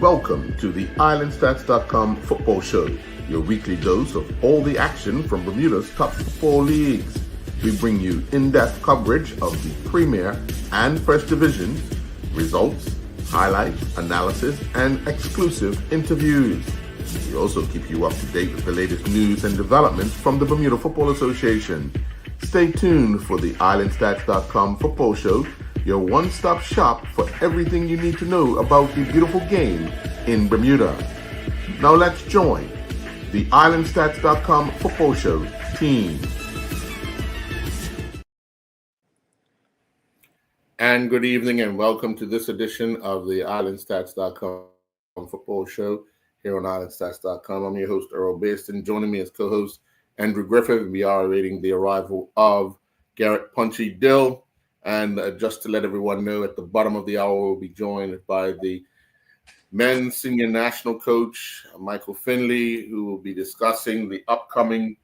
Welcome to the IslandStats.com football show, your weekly dose of all the action from Bermuda's top football leagues. We bring you in-depth coverage of the Premier and First Division, results, highlights, analysis, and exclusive interviews. We also keep you up to date with the latest news and developments from the Bermuda Football Association. Stay tuned for the IslandStats.com football show, your one-stop shop for everything you need to know about the beautiful game in Bermuda. Now let's join the IslandStats.com football show team. And good evening and welcome to this edition of the IslandStats.com football show here on IslandStats.com. I'm your host, Earl Baston. Joining me as co-host, Andrew Griffith. We are awaiting the arrival of Garrett Punchy Dill. And just to let everyone know, at the bottom of the hour, we'll be joined by the men's senior national coach, Michael Finley, who will be discussing the upcoming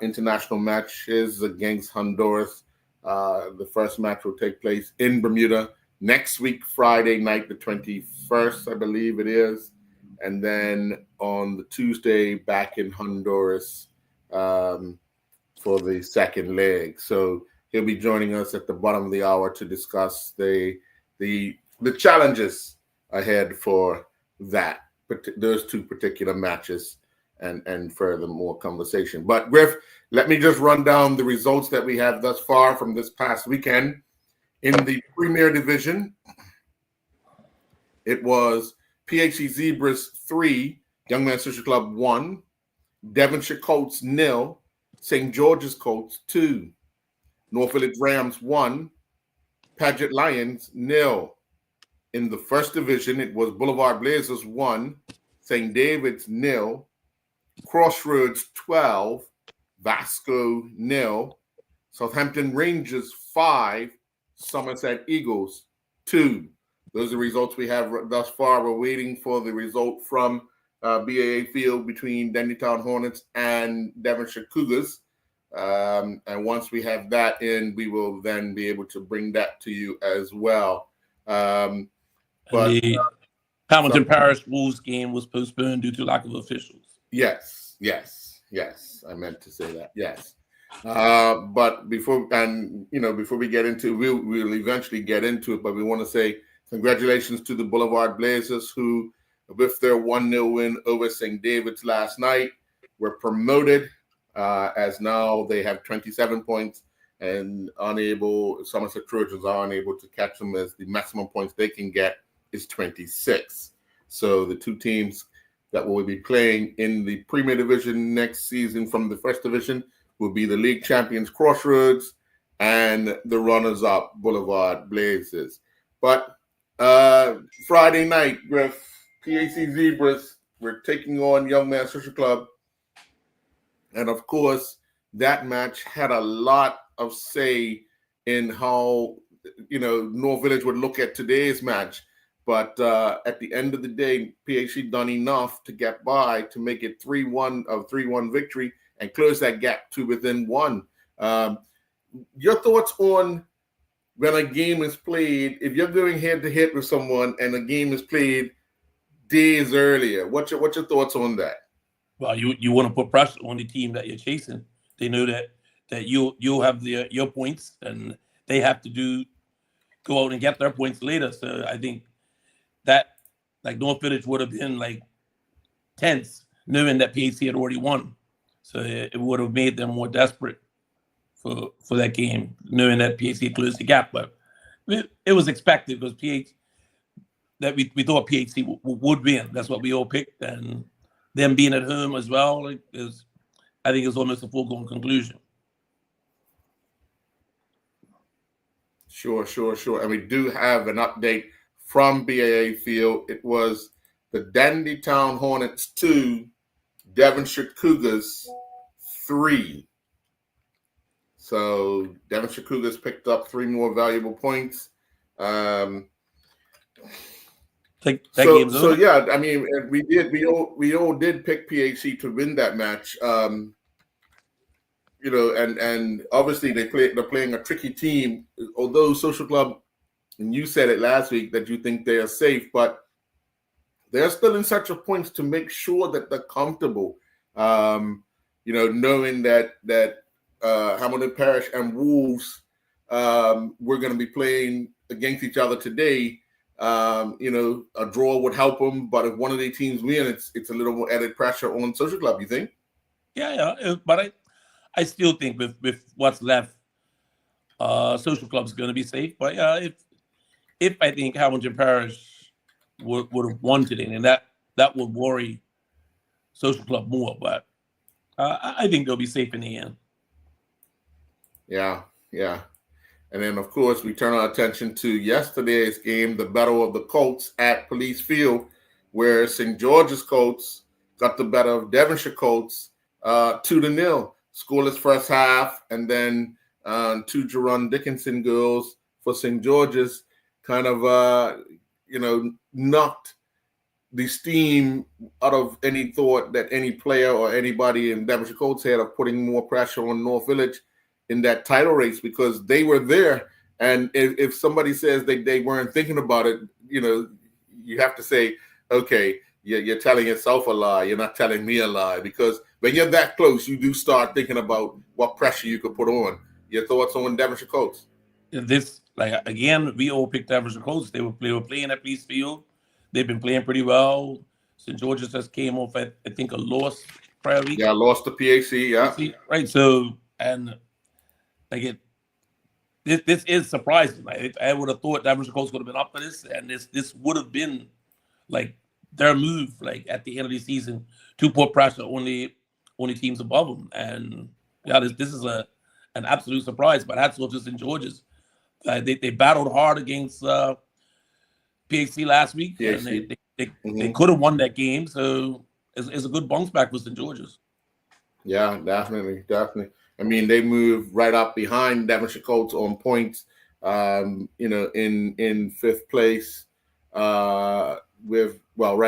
international matches against Honduras. The first match will take place in Bermuda next week, Friday night, the 21st, I believe it is. And then on the Tuesday, back in Honduras for the second leg. So he'll be joining us at the bottom of the hour to discuss the challenges ahead for those two particular matches and further more conversation. But Griff, let me just run down the results that we have thus far from this past weekend. In the Premier Division, it was PHC Zebras 3, Young Men's Social Club 1, Devonshire Colts 0, St. George's Colts 2. North Village Rams 1, Paget Lions 0. In the First Division, it was Boulevard Blazers 1, St. David's 0, Crossroads 12, Vasco 0, Southampton Rangers 5, Somerset Eagles 2. Those are the results we have thus far. We're waiting for the result from BAA Field between Dandytown Hornets and Devonshire Cougars. And once we have that in, we will then be able to bring that to you as well. But the Hamilton Parish Wolves game was postponed due to lack of officials. Yes. I meant to say that. Yes. But before we get into, we'll eventually get into it. But we want to say congratulations to the Boulevard Blazers, who, with their 1-0 win over St. David's last night, were promoted. As now they have 27 points and Somerset Trojans are unable to catch them, as the maximum points they can get is 26. So the two teams that will be playing in the Premier Division next season from the First Division will be the league champions Crossroads and the runners-up Boulevard Blazers. But Friday night, Griff, PAC Zebras, we're taking on Young Men's Social Club. And of course, that match had a lot of say in how, North Village would look at today's match. But at the end of the day, PHC done enough to get by to make it 3-1 victory and close that gap to within one. Your thoughts on when a game is played, if you're going head-to-head with someone and a game is played days earlier, what's your thoughts on that? Well, you want to put pressure on the team that you're chasing. They know that you'll have your points, and they have to go out and get their points later. So I think that North Village would have been tense, knowing that PAC had already won. So it would have made them more desperate for that game, knowing that PAC closed the gap. But it was expected because we thought PAC would win. That's what we all picked, and them being at home as well, I think it's almost a foregone conclusion. Sure. And we do have an update from BAA Field. It was the Dandytown Hornets 2, Devonshire Cougars 3. So Devonshire Cougars picked up 3 more valuable points. Yeah, I mean, we all did pick PHC to win that match. And obviously they're playing a tricky team. Although Social Club, and you said it last week that you think they are safe, but they're still in search of points to make sure that they're comfortable. Knowing that Hamilton Parish and Wolves we're going to be playing against each other today. A draw would help them, but if one of the teams win, it's a little more added pressure on Social Club. You think? Yeah. But I still think with what's left, Social Club's going to be safe. But yeah, if I think Hamilton Parish would have won today, and that would worry Social Club more. But I think they'll be safe in the end. Yeah. And then, of course, we turn our attention to yesterday's game, the Battle of the Colts at Police Field, where St. George's Colts got the better of Devonshire Colts 2-0. Scoreless first half, and then 2 Jerron Dickinson goals for St. George's kind of, knocked the steam out of any thought that any player or anybody in Devonshire Colts had of putting more pressure on North Village in that title race, because they were there. And if somebody says they weren't thinking about it, you have to say, okay, you're telling yourself a lie. You're not telling me a lie, because when you're that close, you do start thinking about what pressure you could put on. Your thoughts on Devonshire Colts? This, again, we all picked Devonshire Colts. They were playing at Police Field. They've been playing pretty well. St. George's just came off, I think, a loss prior week. Yeah, lost to PAC, yeah. Right, so, and this is surprising. I would have thought Devonshire Colts would have been up for this, and this would have been their move, at the end of the season, to put pressure on the teams above them. And yeah, this is an absolute surprise. But hats off to St. George's. They battled hard against PHC last week, and they could have won that game. So it's a good bounce back for St. George's. Yeah, definitely. I mean, they moved right up behind Devonshire Colts on points, in fifth place, right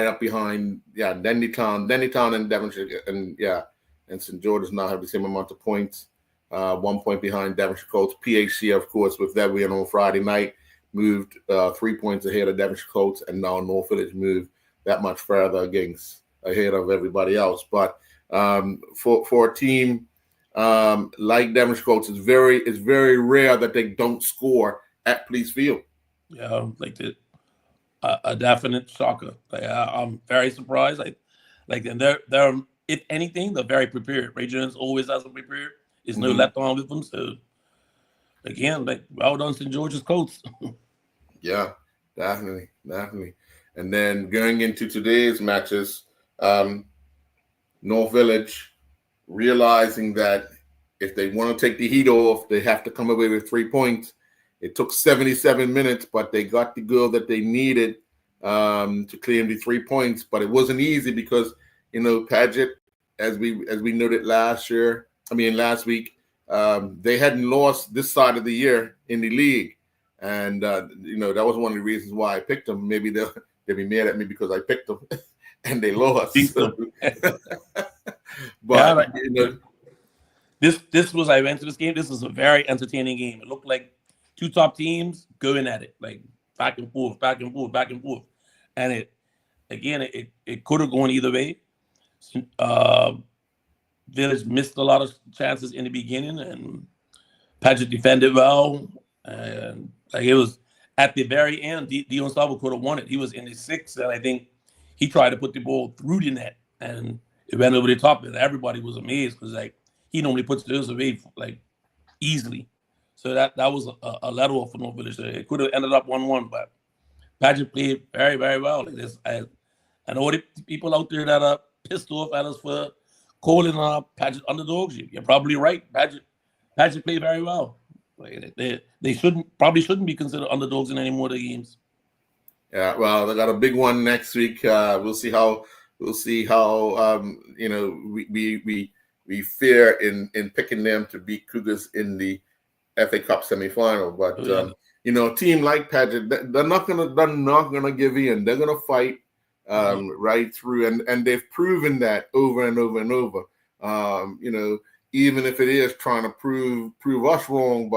up behind, Dennytown and Devonshire, and St. George's now have the same amount of points, 1 point behind Devonshire Colts. PHC, of course, with that win on Friday night, moved 3 points ahead of Devonshire Colts, and now North Village moved that much further ahead of everybody else. But for a team like Devonshire Colts, it's very rare that they don't score at Police Field. Yeah, a definite shocker. I'm very surprised. And they're if anything, they're very prepared. Ray Jones always has them prepared. There's no let on with them. So again, well done, St. George's Colts. Yeah, definitely. And then going into today's matches, North Village realizing that if they want to take the heat off, they have to come away with 3 points. It took 77 minutes, but they got the goal that they needed to claim the 3 points. But it wasn't easy because, Paget, as we noted last week, they hadn't lost this side of the year in the league. And, that was one of the reasons why I picked them. Maybe they'll be mad at me because I picked them and they lost. But, This was, I went to this game. This was a very entertaining game. It looked like two top teams going at it, back and forth. And it could have gone either way. Village missed a lot of chances in the beginning, and Paget defended well. And it was at the very end, Dion Salvo could have won it. He was in the sixth, and I think he tried to put the ball through the net, and it went over the top. And everybody was amazed because he normally puts those away easily. So that was a let off for North Village. It could have ended up 1-1, but Paget played very, very well. I know the people out there that are pissed off at us for calling Paget underdogs. You're probably right. Paget played very well. They probably shouldn't be considered underdogs in any more of the games. Yeah, well, they got a big one next week. We'll see how we fare in picking them to beat Cougars in the FA Cup semifinal. But a team like Paget, they're not gonna give in. They're gonna fight right through, and they've proven that over and over and over. Even if it is trying to prove us wrong,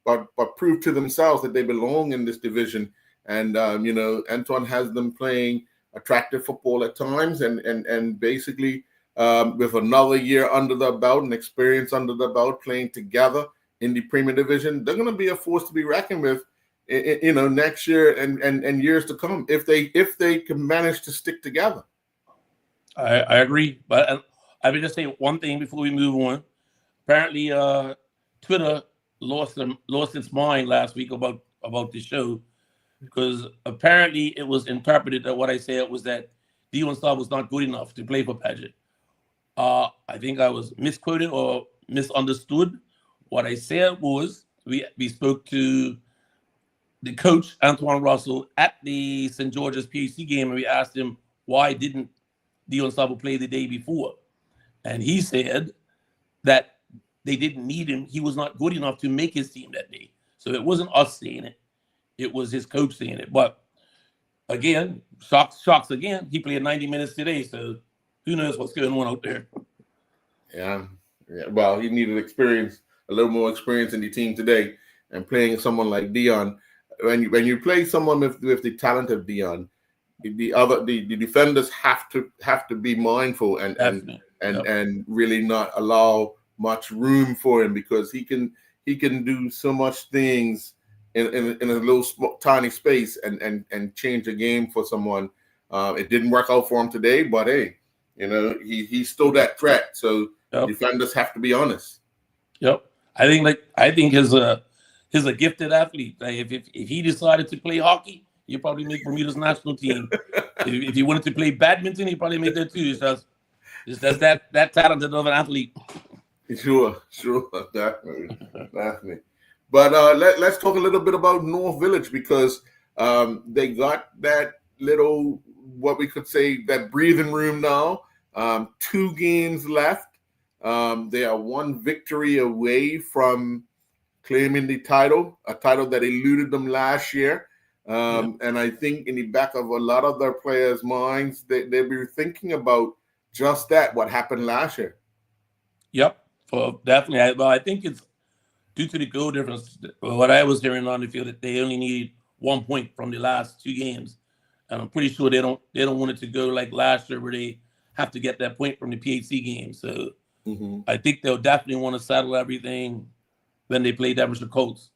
but prove to themselves that they belong in this division. And Antoine has them playing attractive football at times, and basically with another year under the belt and experience under the belt playing together in the Premier Division, they're going to be a force to be reckoned with, next year and years to come if they can manage to stick together. I agree, but I would just say one thing before we move on. Apparently, Twitter lost its mind last week about the show, because apparently it was interpreted that what I said was that Dion Star was not good enough to play for Paget. I think I was misquoted or misunderstood. What I said was we spoke to the coach, Antoine Russell, at the St. George's PhD game, and we asked him why didn't Dion Star play the day before. And he said that they didn't need him. He was not good enough to make his team that day. So it wasn't us saying it. It was his coach saying it. But again, shocks again. He played 90 minutes today. So who knows what's going on out there. Yeah. Well, he needed a little more experience in the team today. And playing someone like Dion, when you play someone with the talent of Dion, the defenders have to be mindful and really not allow much room for him, because he can do so much things in a little tiny space and change a game for someone. It didn't work out for him today, but hey, he's still that threat. So defenders have to be honest. Yep, I think he's a gifted athlete. Like if he decided to play hockey, he'd probably make Bermuda's national team. if he wanted to play badminton, he'd probably make that too. It's just that talented of an athlete. Sure, definitely. But let's talk a little bit about North Village, because they got that little, what we could say, that breathing room now. 2 games left. They are 1 victory away from claiming the title, a title that eluded them last year. And I think in the back of a lot of their players' minds, they'll be thinking about just that, what happened last year. Yep. Definitely. I think it's due to the goal difference. What I was hearing on the field, that they only need 1 point from the last 2 games, and I'm pretty sure they don't want it to go like last year, where they have to get that point from the PHC game. So I think they'll definitely want to settle everything when they play Devonshire Colts.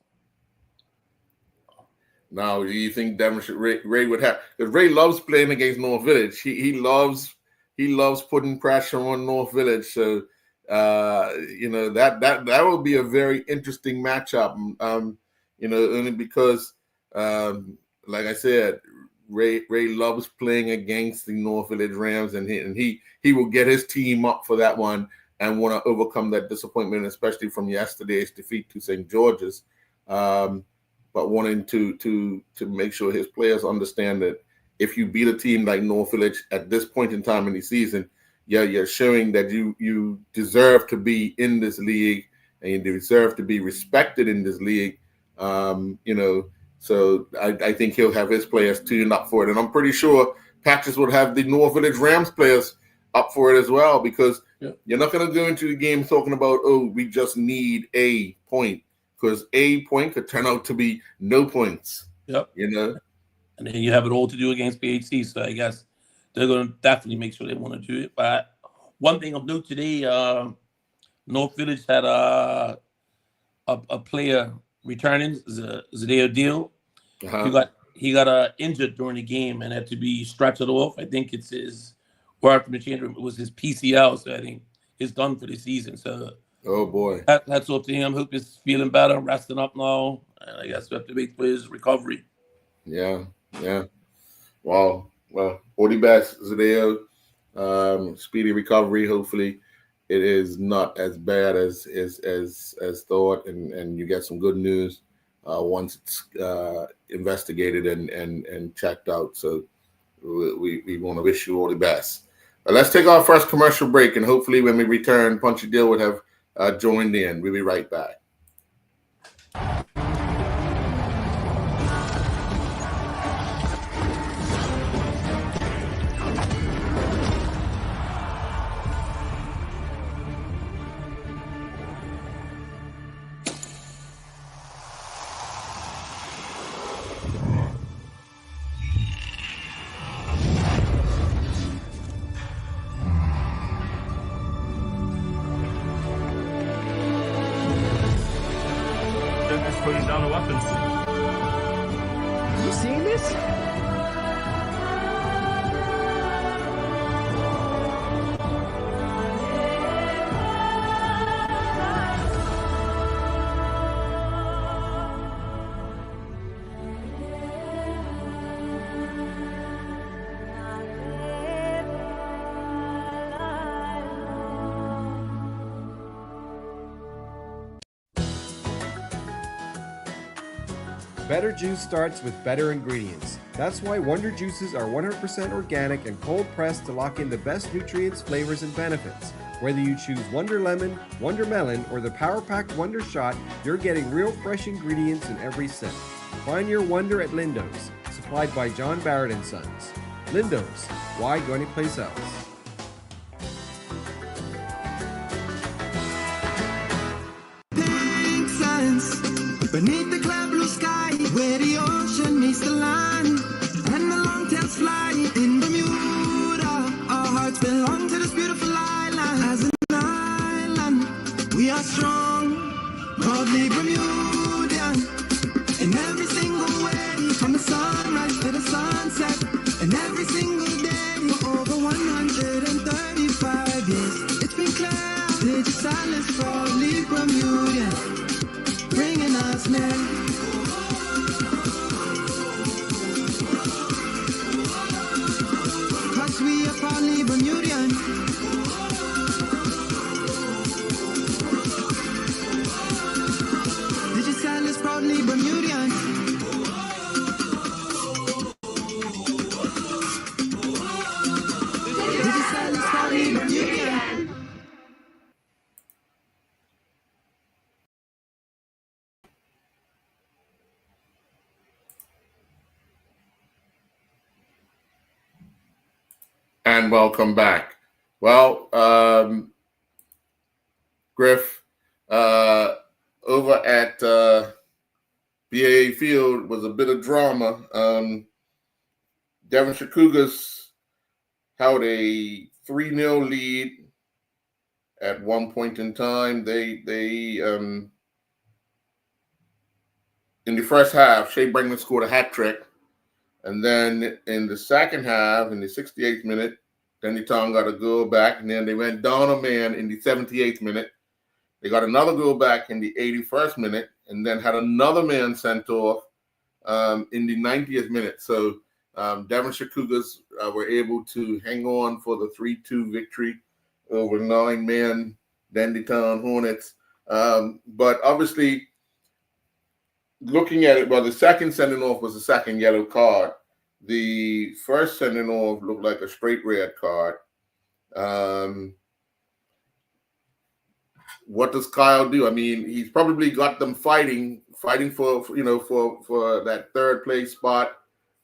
Now, do you think Devonshire Ray would have? Because Ray loves playing against North Village. He loves putting pressure on North Village. So. That will be a very interesting matchup. Only because, like I said, Ray loves playing against the North Village Rams, and he will get his team up for that one and want to overcome that disappointment, especially from yesterday's defeat to St. George's. But wanting to make sure his players understand that if you beat a team like North Village at this point in time in the season, you're showing that you deserve to be in this league, and you deserve to be respected in this league. So I think he'll have his players tuned up for it. And I'm pretty sure Patches would have the North Village Rams players up for it as well, because you're not going to go into the game talking about, we just need a point, because a point could turn out to be no points. Yep. And then you have it all to do against PHC. So I guess they're going to definitely make sure they want to do it. But one thing of note today, North Village had a player returning, Zadeo Deal. He got injured during the game and had to be stretchered off. I think it's his word from the change room. It was his PCL, so I think it's done for the season. So, oh boy, hats off to him. Hope he's feeling better, resting up now, and I guess we have to wait for his recovery. Yeah. Well, all the best, Zadeo. Speedy recovery. Hopefully, it is not as bad as thought, and you get some good news once it's investigated and checked out. So we want to wish you all the best. Let's take our first commercial break, and hopefully when we return, Punchy Dill would have joined in. We'll be right back. please? Better juice starts with better ingredients. That's why Wonder Juices are 100% organic and cold pressed to lock in the best nutrients, flavors, and benefits. Whether you choose Wonder Lemon, Wonder Melon, or the Power Pack Wonder Shot, you're getting real fresh ingredients in every sip. Find your Wonder at Lindo's, supplied by John Barrett & Sons. Lindo's, why go anyplace else? Beneath the cloud blue sky, where the ocean meets the land, and the long tails fly in Bermuda. Our hearts belong to this beautiful island. As an island, we are strong, proudly Bermudian. In every single way, from the sunrise to the sunset, and every single day for over 135 years. It's been clear, Digis Atlas, proudly Bermudian. Bringing us near. Cause we are proudly Bermudian. Digis Atlas, proudly Bermudian. Digis Atlas, proudly Bermudian. And welcome back. Well, Griff, over at BAA Field was a bit of drama. Devonshire Cougars held a 3-0 lead at one point in time. They in the first half, Shea Brinkman scored a hat trick. And then in the second half, in the 68th minute, Dandy Town got a goal back. And then they went down a man in the 78th minute. They got another goal back in the 81st minute, and then had another man sent off in the 90th minute. So Devonshire Cougars were able to hang on for the 3-2 victory over 9-man Dandy Town Hornets. But obviously, looking at it, well, the second sending off was the second yellow card. The first sending off looked like a straight red card. What does Kyle do? I mean, he's probably got them fighting for that third place spot,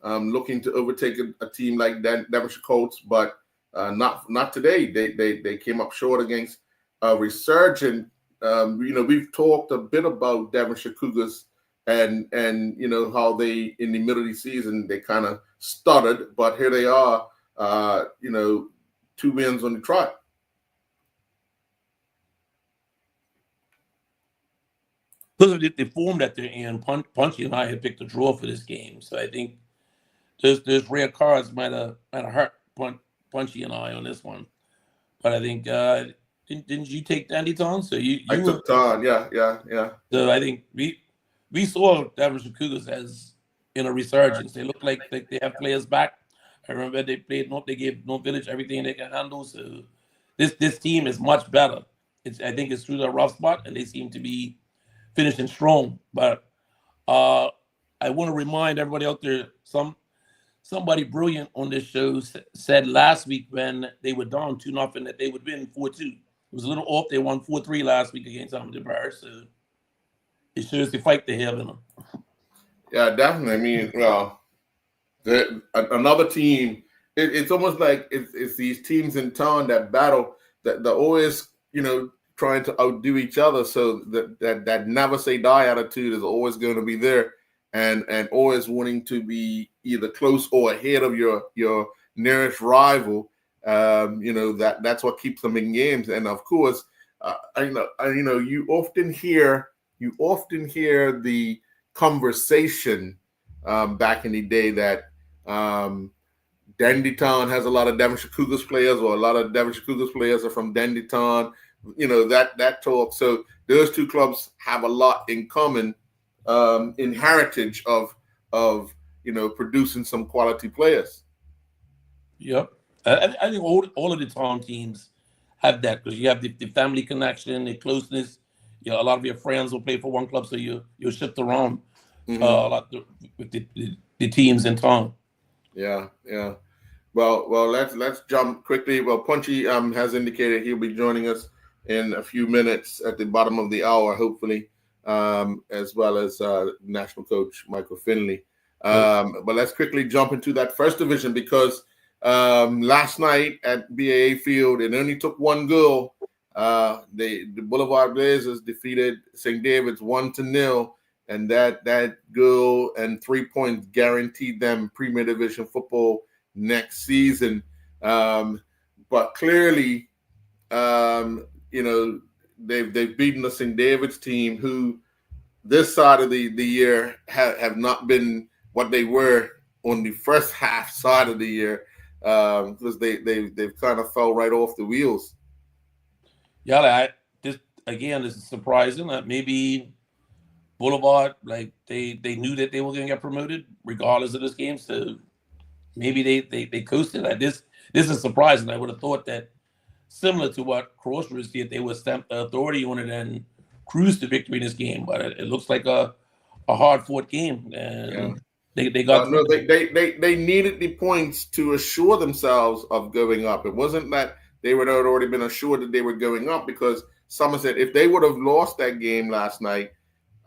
looking to overtake a team like Devonshire Colts, but not today. They came up short against a resurgent. We've talked a bit about Devonshire Cougars. And how they, in the middle of the season, they kind of stuttered, but here they are, 2 wins on the trot. Because of the form that they're in, Punchy and I had picked a draw for this game, so I think there's rare cards might have hurt Punchy and I on this one, but I think didn't you take Dandy Town? So I took Town, yeah. So I think we saw Devonshire Cougars as in a resurgence. They look like they have players back. I remember they gave North Village everything they can handle. So this team is much better. I think it's through the rough spot, and they seem to be finishing strong. But I want to remind everybody out there, somebody brilliant on this show said last week when they were down 2-0 that they would win 4-2. It was a little off. They won 4-3 last week against Hamilton Parish. So it shows the fight they have in them. Yeah, definitely. I mean, well, another team. It's almost like it's these teams in town that battle. That they're always, trying to outdo each other. So that never say die attitude is always going to be there, and always wanting to be either close or ahead of your nearest rival. That's what keeps them in games. And of course, you often hear the conversation back in the day that Dandytown has a lot of Devonshire Cougars players, or a lot of Devonshire Cougars players are from Dandytown. That talk. So those two clubs have a lot in common in heritage of producing some quality players. Yep. I think all of the town teams have that, because you have the family connection, the closeness. A lot of your friends will play for one club, so you're shipped around a lot with the teams in town. Yeah. Well, let's jump quickly. Well, Punchy has indicated he'll be joining us in a few minutes at the bottom of the hour, hopefully, as well as national coach Michael Finley. But let's quickly jump into that first division, because last night at BAA Field, it only took one goal. The Boulevard Blazers defeated St. David's 1-0, and that goal and 3 points guaranteed them Premier Division football next season. But clearly, they've beaten the St. David's team, who this side of the year have not been what they were on the first half side of the year, because they've kind of fell right off the wheels. Yeah, this is surprising that maybe Boulevard, like they knew that they were going to get promoted regardless of this game, so maybe they coasted. Like this is surprising. I would have thought that, similar to what Crossroads did, they would stamp the authority on it and cruise to victory in this game. But it looks like a hard-fought game, and they got. No, they needed the points to assure themselves of going up. It wasn't that they would have already been assured that they were going up, because Somerset, if they would have lost that game last night,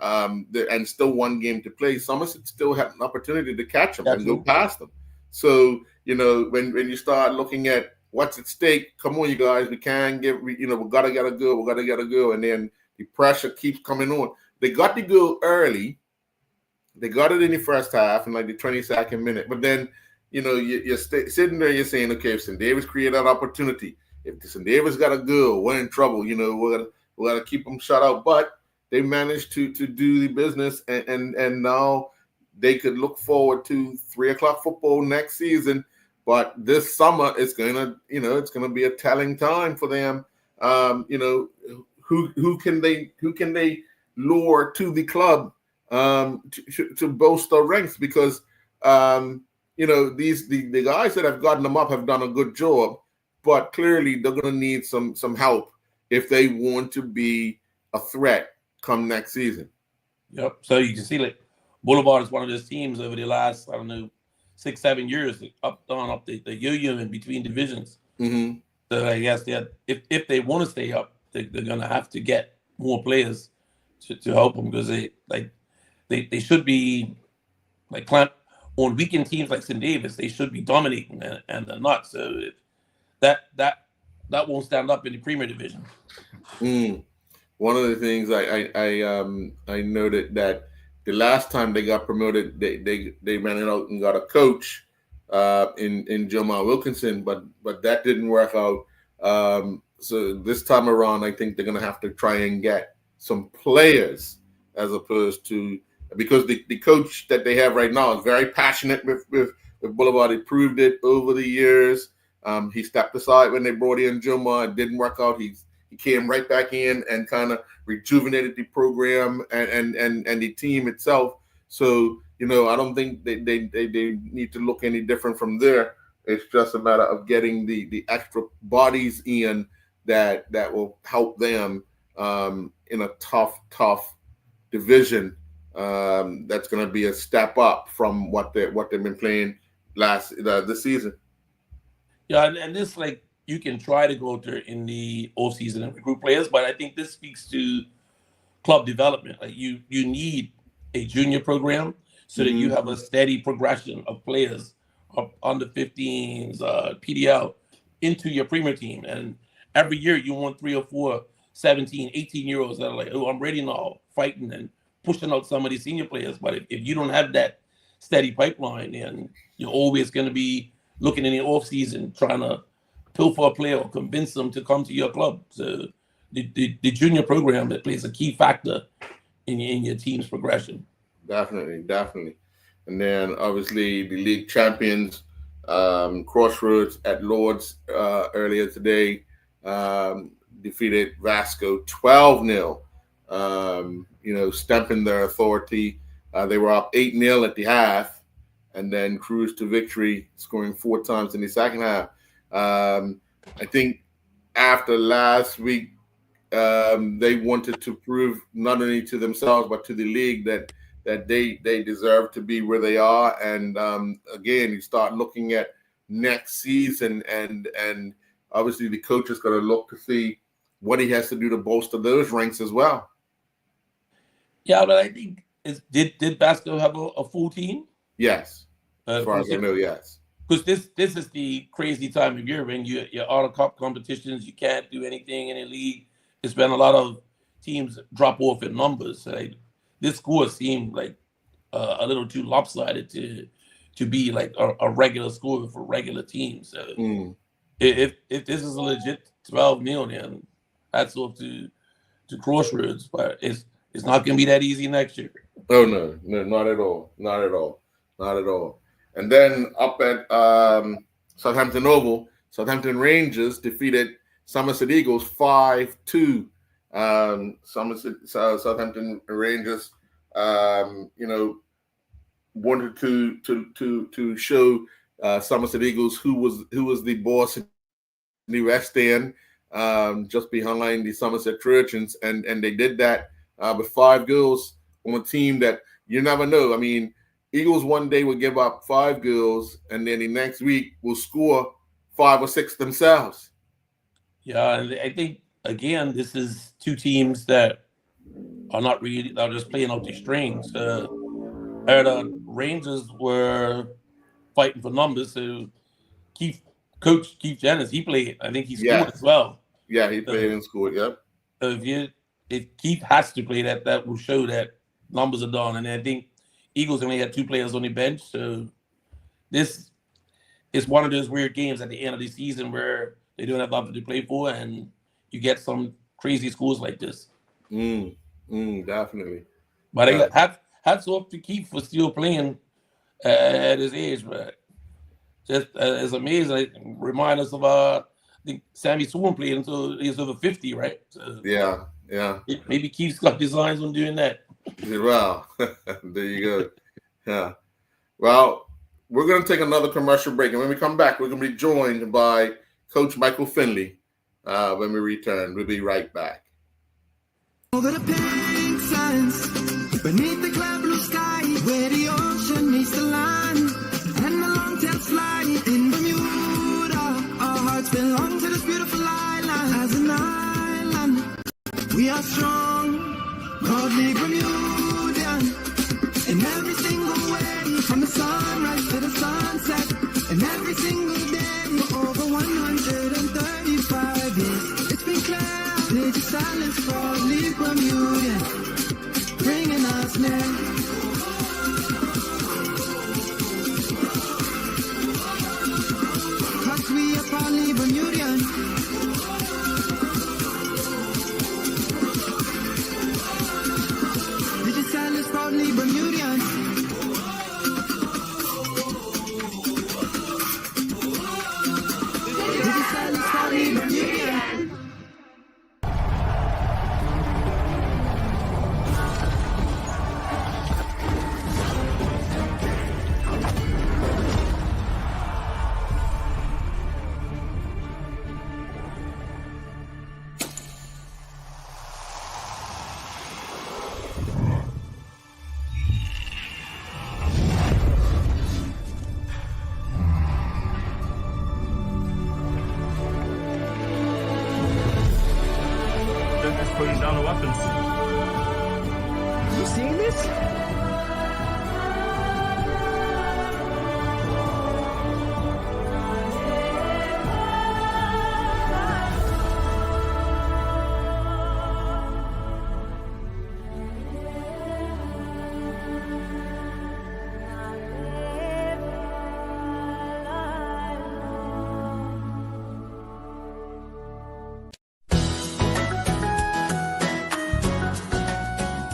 and still one game to play, Somerset still had an opportunity to catch them and go past them. So when you start looking at what's at stake, come on, you guys, we can't we gotta get a goal, and then the pressure keeps coming on. They got the goal early. They got it in the first half in like the 22nd minute, but then you're sitting there, you're saying, okay, if St. David's create that opportunity, if St. David's got a goal, we're in trouble. We're gonna keep them shut out. But they managed to do the business, and now they could look forward to 3:00 football next season. But this summer, it's gonna be a telling time for them. Who can they lure to the club to bolster ranks? Because the guys that have gotten them up have done a good job, but clearly they're gonna need some help if they want to be a threat come next season. Yep. So you can see, like, Boulevard is one of those teams over the last, 6-7 years, up the yo-yo in between divisions. Mm-hmm. So I guess if they want to stay up, they're gonna have to get more players to help them, because they should be like on weekend teams like St. David's. They should be dominating, and they're not. So that won't stand up in the Premier Division. One of the things I noted that the last time they got promoted, they ran it out and got a coach in Jomar Wilkinson, but that didn't work out. So this time around, I think they're going to have to try and get some players, as opposed to, because the coach that they have right now is very passionate with Boulevard. He proved it over the years. He stepped aside when they brought in Jomar. It didn't work out. He came right back in and kind of rejuvenated the program and the team itself. So, I don't think they need to look any different from there. It's just a matter of getting the extra bodies in that will help them in a tough division. That's going to be a step up from what they've been playing this season. Yeah, and this, like, you can try to go there in the off season and recruit players, but I think this speaks to club development. Like, you need a junior program so that you have a steady progression of players up under 15s, PDL into your premier team. And every year you want 3 or 4 17, 18-year-olds that are like, oh, I'm ready now, fighting and pushing out some of these senior players. But if you don't have that steady pipeline, then you're always going to be looking in the off season trying to pilfer a player or convince them to come to your club. So the junior program that plays a key factor in your team's progression. Definitely. And then obviously the league champions, Crossroads at Lords earlier today, defeated Vasco 12-0, stamping their authority. They were up 8-0 at the half and then cruised to victory, scoring 4 times in the second half. I think after last week, they wanted to prove not only to themselves but to the league that they deserve to be where they are. And again, you start looking at next season, and obviously the coach is going to look to see what he has to do to bolster those ranks as well. Yeah, but I think did Vasco have a full team? Yes, as far as I know, yes. Because this is the crazy time of year when you're out of cup competitions, you can't do anything in the league. It's been a lot of teams drop off in numbers. This score seemed like a little too lopsided to be like a regular score for regular teams. So if this is a legit 12-0, then hats off to Crossroads, but it's not going to be that easy next year. Oh no, not at all. And then up at Southampton Oval, Southampton Rangers defeated Somerset Eagles 5-2. Southampton Rangers, wanted to show Somerset Eagles who was the boss in the West End, just behind the Somerset Trojans, and they did that with 5 goals on a team that you never know. I mean, Eagles one day will give up 5 goals, and then the next week will score 5 or 6 themselves. Yeah, and I think again, this is 2 teams that are not really, they're just playing out the strings. The Rangers were fighting for numbers, so Coach Keith Jennings, he played. I think he scored as well. Yeah, he played and scored. Yep. So if Keith has to play, that will show that numbers are done. And I think Eagles only had 2 players on the bench, so this is one of those weird games at the end of the season where they don't have nothing to play for, and you get some crazy scores like this. Definitely. But hats off to Keith for still playing at his age, but just it's amazing. It reminds us of I think Sammy Swan played until he was over 50, right? So yeah. Maybe Keith's got designs on doing that. Well, there you go. Yeah. Well, we're going to take another commercial break, and when we come back, we're going to be joined by Coach Michael Finley. When we return, we'll be right back. Over the pink sands, beneath the cloud blue sky, where the ocean meets the land, and the long-tailed fly in Bermuda. Our hearts belong to this beautiful island. As an island, we are strong, proudly Bermudian. In every single way, from the sunrise to the sunset, and every single day for over 135 years. It's been clear, Lady Silence for Leave Bermudian, bringing us near. Cause we are proudly Bermudian. Lady Silence proudly Bermudian.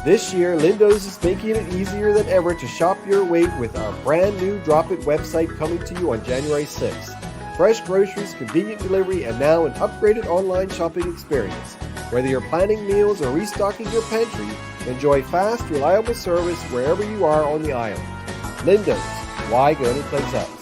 This year, Lindo's is making it easier than ever to shop your weight with our brand new Drop It website coming to you on January 6th. Fresh groceries, convenient delivery, and now an upgraded online shopping experience. Whether you're planning meals or restocking your pantry, enjoy fast, reliable service wherever you are on the island. Lindo's, why go anyplace else?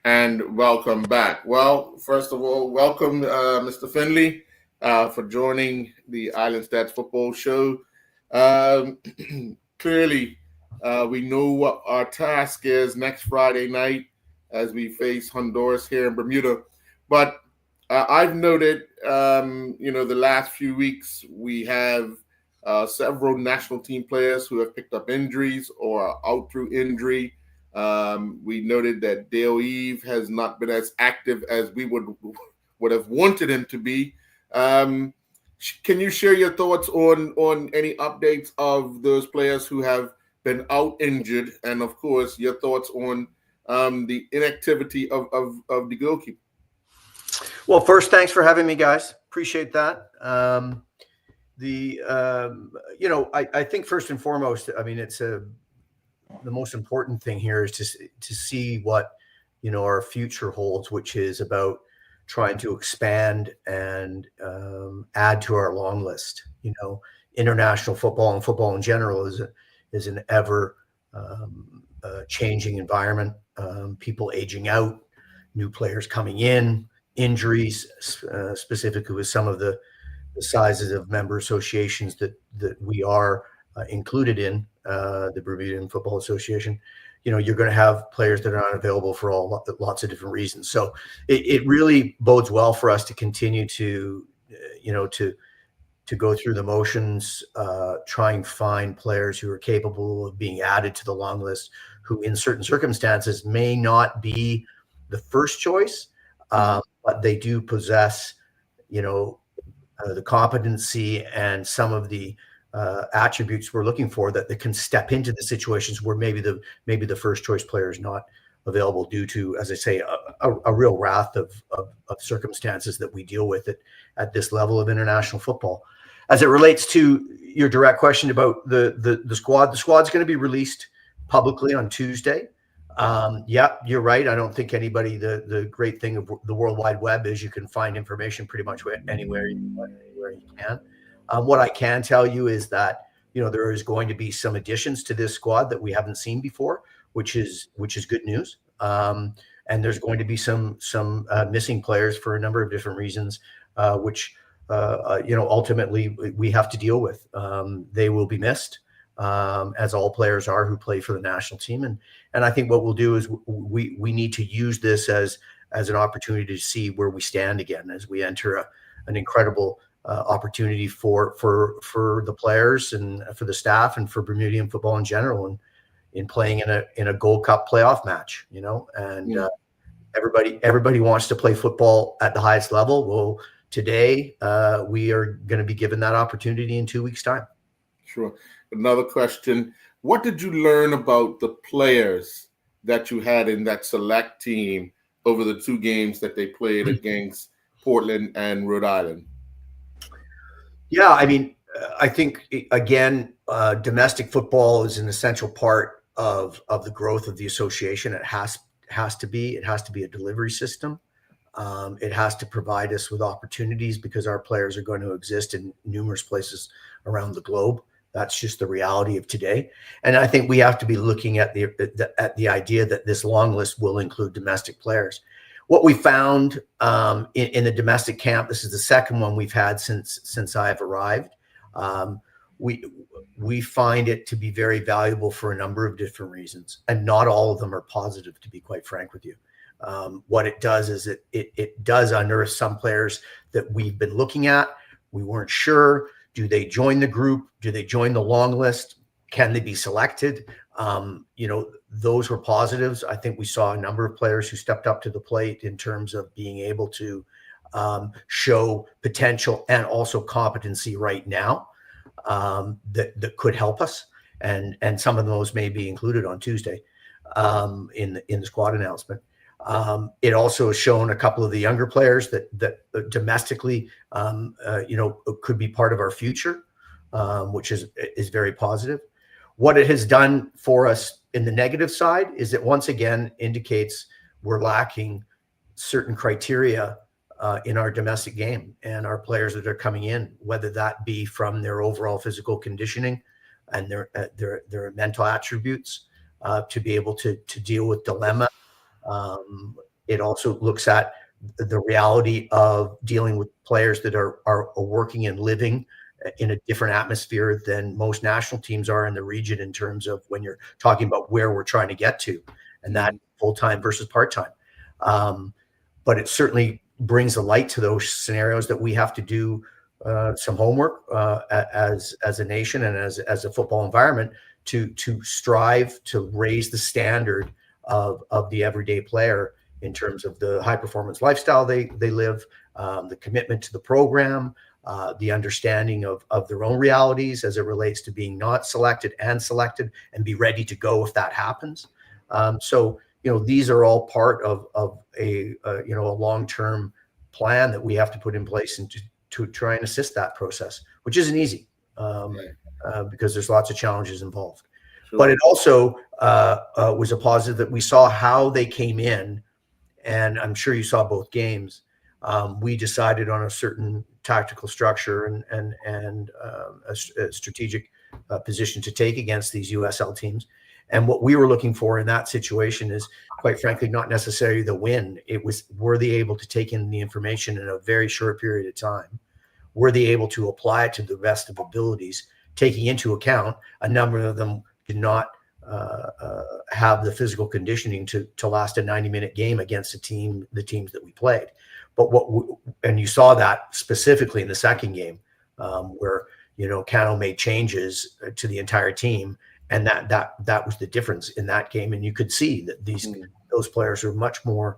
And welcome back. Well, first of all, welcome, Mr. Finley, for joining the Island Stats Football Show. Clearly, we know what our task is next Friday night as we face Honduras here in Bermuda. But I've noted, the last few weeks we have several national team players who have picked up injuries or are out through injury. We noted that Dale Eve has not been as active as we would have wanted him to be. Can you share your thoughts on any updates of those players who have been out injured, and of course your thoughts on the inactivity of the goalkeeper? Well, first, thanks for having me, guys. Appreciate that. I think first and foremost, I mean, the most important thing here is to see what, our future holds, which is about trying to expand and add to our long list. International football and football in general is an ever changing environment. People aging out, new players coming in, injuries, specifically with some of the sizes of member associations that we are included in, the Bermudian Football Association. You're going to have players that are not available for lots of different reasons. So it really bodes well for us to continue to go through the motions, try and find players who are capable of being added to the long list, who in certain circumstances may not be the first choice, but they do possess, the competency and some of the attributes we're looking for that can step into the situations where maybe the first choice player is not available due to, as I say, a real raft of circumstances that we deal with at this level of international football. As it relates to your direct question about the squad, the squad's going to be released publicly on Tuesday. Yeah, you're right. I don't think anybody, the great thing of the World Wide Web is you can find information pretty much anywhere you can. What I can tell you is that, there is going to be some additions to this squad that we haven't seen before, which is good news. And there's going to be some missing players for a number of different reasons, which ultimately we have to deal with. They will be missed, as all players are who play for the national team. And I think what we'll do is we need to use this as an opportunity to see where we stand again as we enter an incredible opportunity for the players and for the staff and for Bermudian football in general, and in playing in a Gold Cup playoff match, everybody wants to play football at the highest level. Well, today we are going to be given that opportunity in 2 weeks' time. Sure. Another question: what did you learn about the players that you had in that select team over the two games that they played against Portland and Rhode Island? Yeah, I mean, I think, again, domestic football is an essential part of the growth of the association. It has to be. It has to be a delivery system. It has to provide us with opportunities because our players are going to exist in numerous places around the globe. That's just the reality of today. And I think we have to be looking at the idea that this long list will include domestic players. What we found in the domestic camp, this is the second one we've had since I've arrived. We find it to be very valuable for a number of different reasons, and not all of them are positive, to be quite frank with you. What it does is it does unearth some players that we've been looking at. We weren't sure. Do they join the group? Do they join the long list? Can they be selected? Those were positives. I think we saw a number of players who stepped up to the plate in terms of being able to show potential and also competency right now that could help us. And some of those may be included on Tuesday in the squad announcement. It also has shown a couple of the younger players that domestically, could be part of our future, which is very positive. What it has done for us in the negative side is it once again indicates we're lacking certain criteria in our domestic game and our players that are coming in, whether that be from their overall physical conditioning and their mental attributes to be able to deal with dilemma. It also looks at the reality of dealing with players that are working and living in a different atmosphere than most national teams are in the region in terms of when you're talking about where we're trying to get to, and that full-time versus part-time. But it certainly brings a light to those scenarios that we have to do some homework as a nation and as a football environment to strive to raise the standard of the everyday player in terms of the high performance lifestyle they live, the commitment to the program, the understanding of their own realities as it relates to being not selected and selected, and be ready to go if that happens. So these are all part of a long-term plan that we have to put in place and to try and assist that process, which isn't easy because there's lots of challenges involved. Sure. But it also was a positive that we saw how they came in, and I'm sure you saw both games. We decided on a certain tactical structure and a strategic position to take against these USL teams. And what we were looking for in that situation is, quite frankly, not necessarily the win. It was, were they able to take in the information in a very short period of time? Were they able to apply it to the best of abilities, taking into account a number of them did not have the physical conditioning to last a 90-minute game against the teams that we played. But and you saw that specifically in the second game, where Cano made changes to the entire team, and that was the difference in that game. And you could see that those players are much more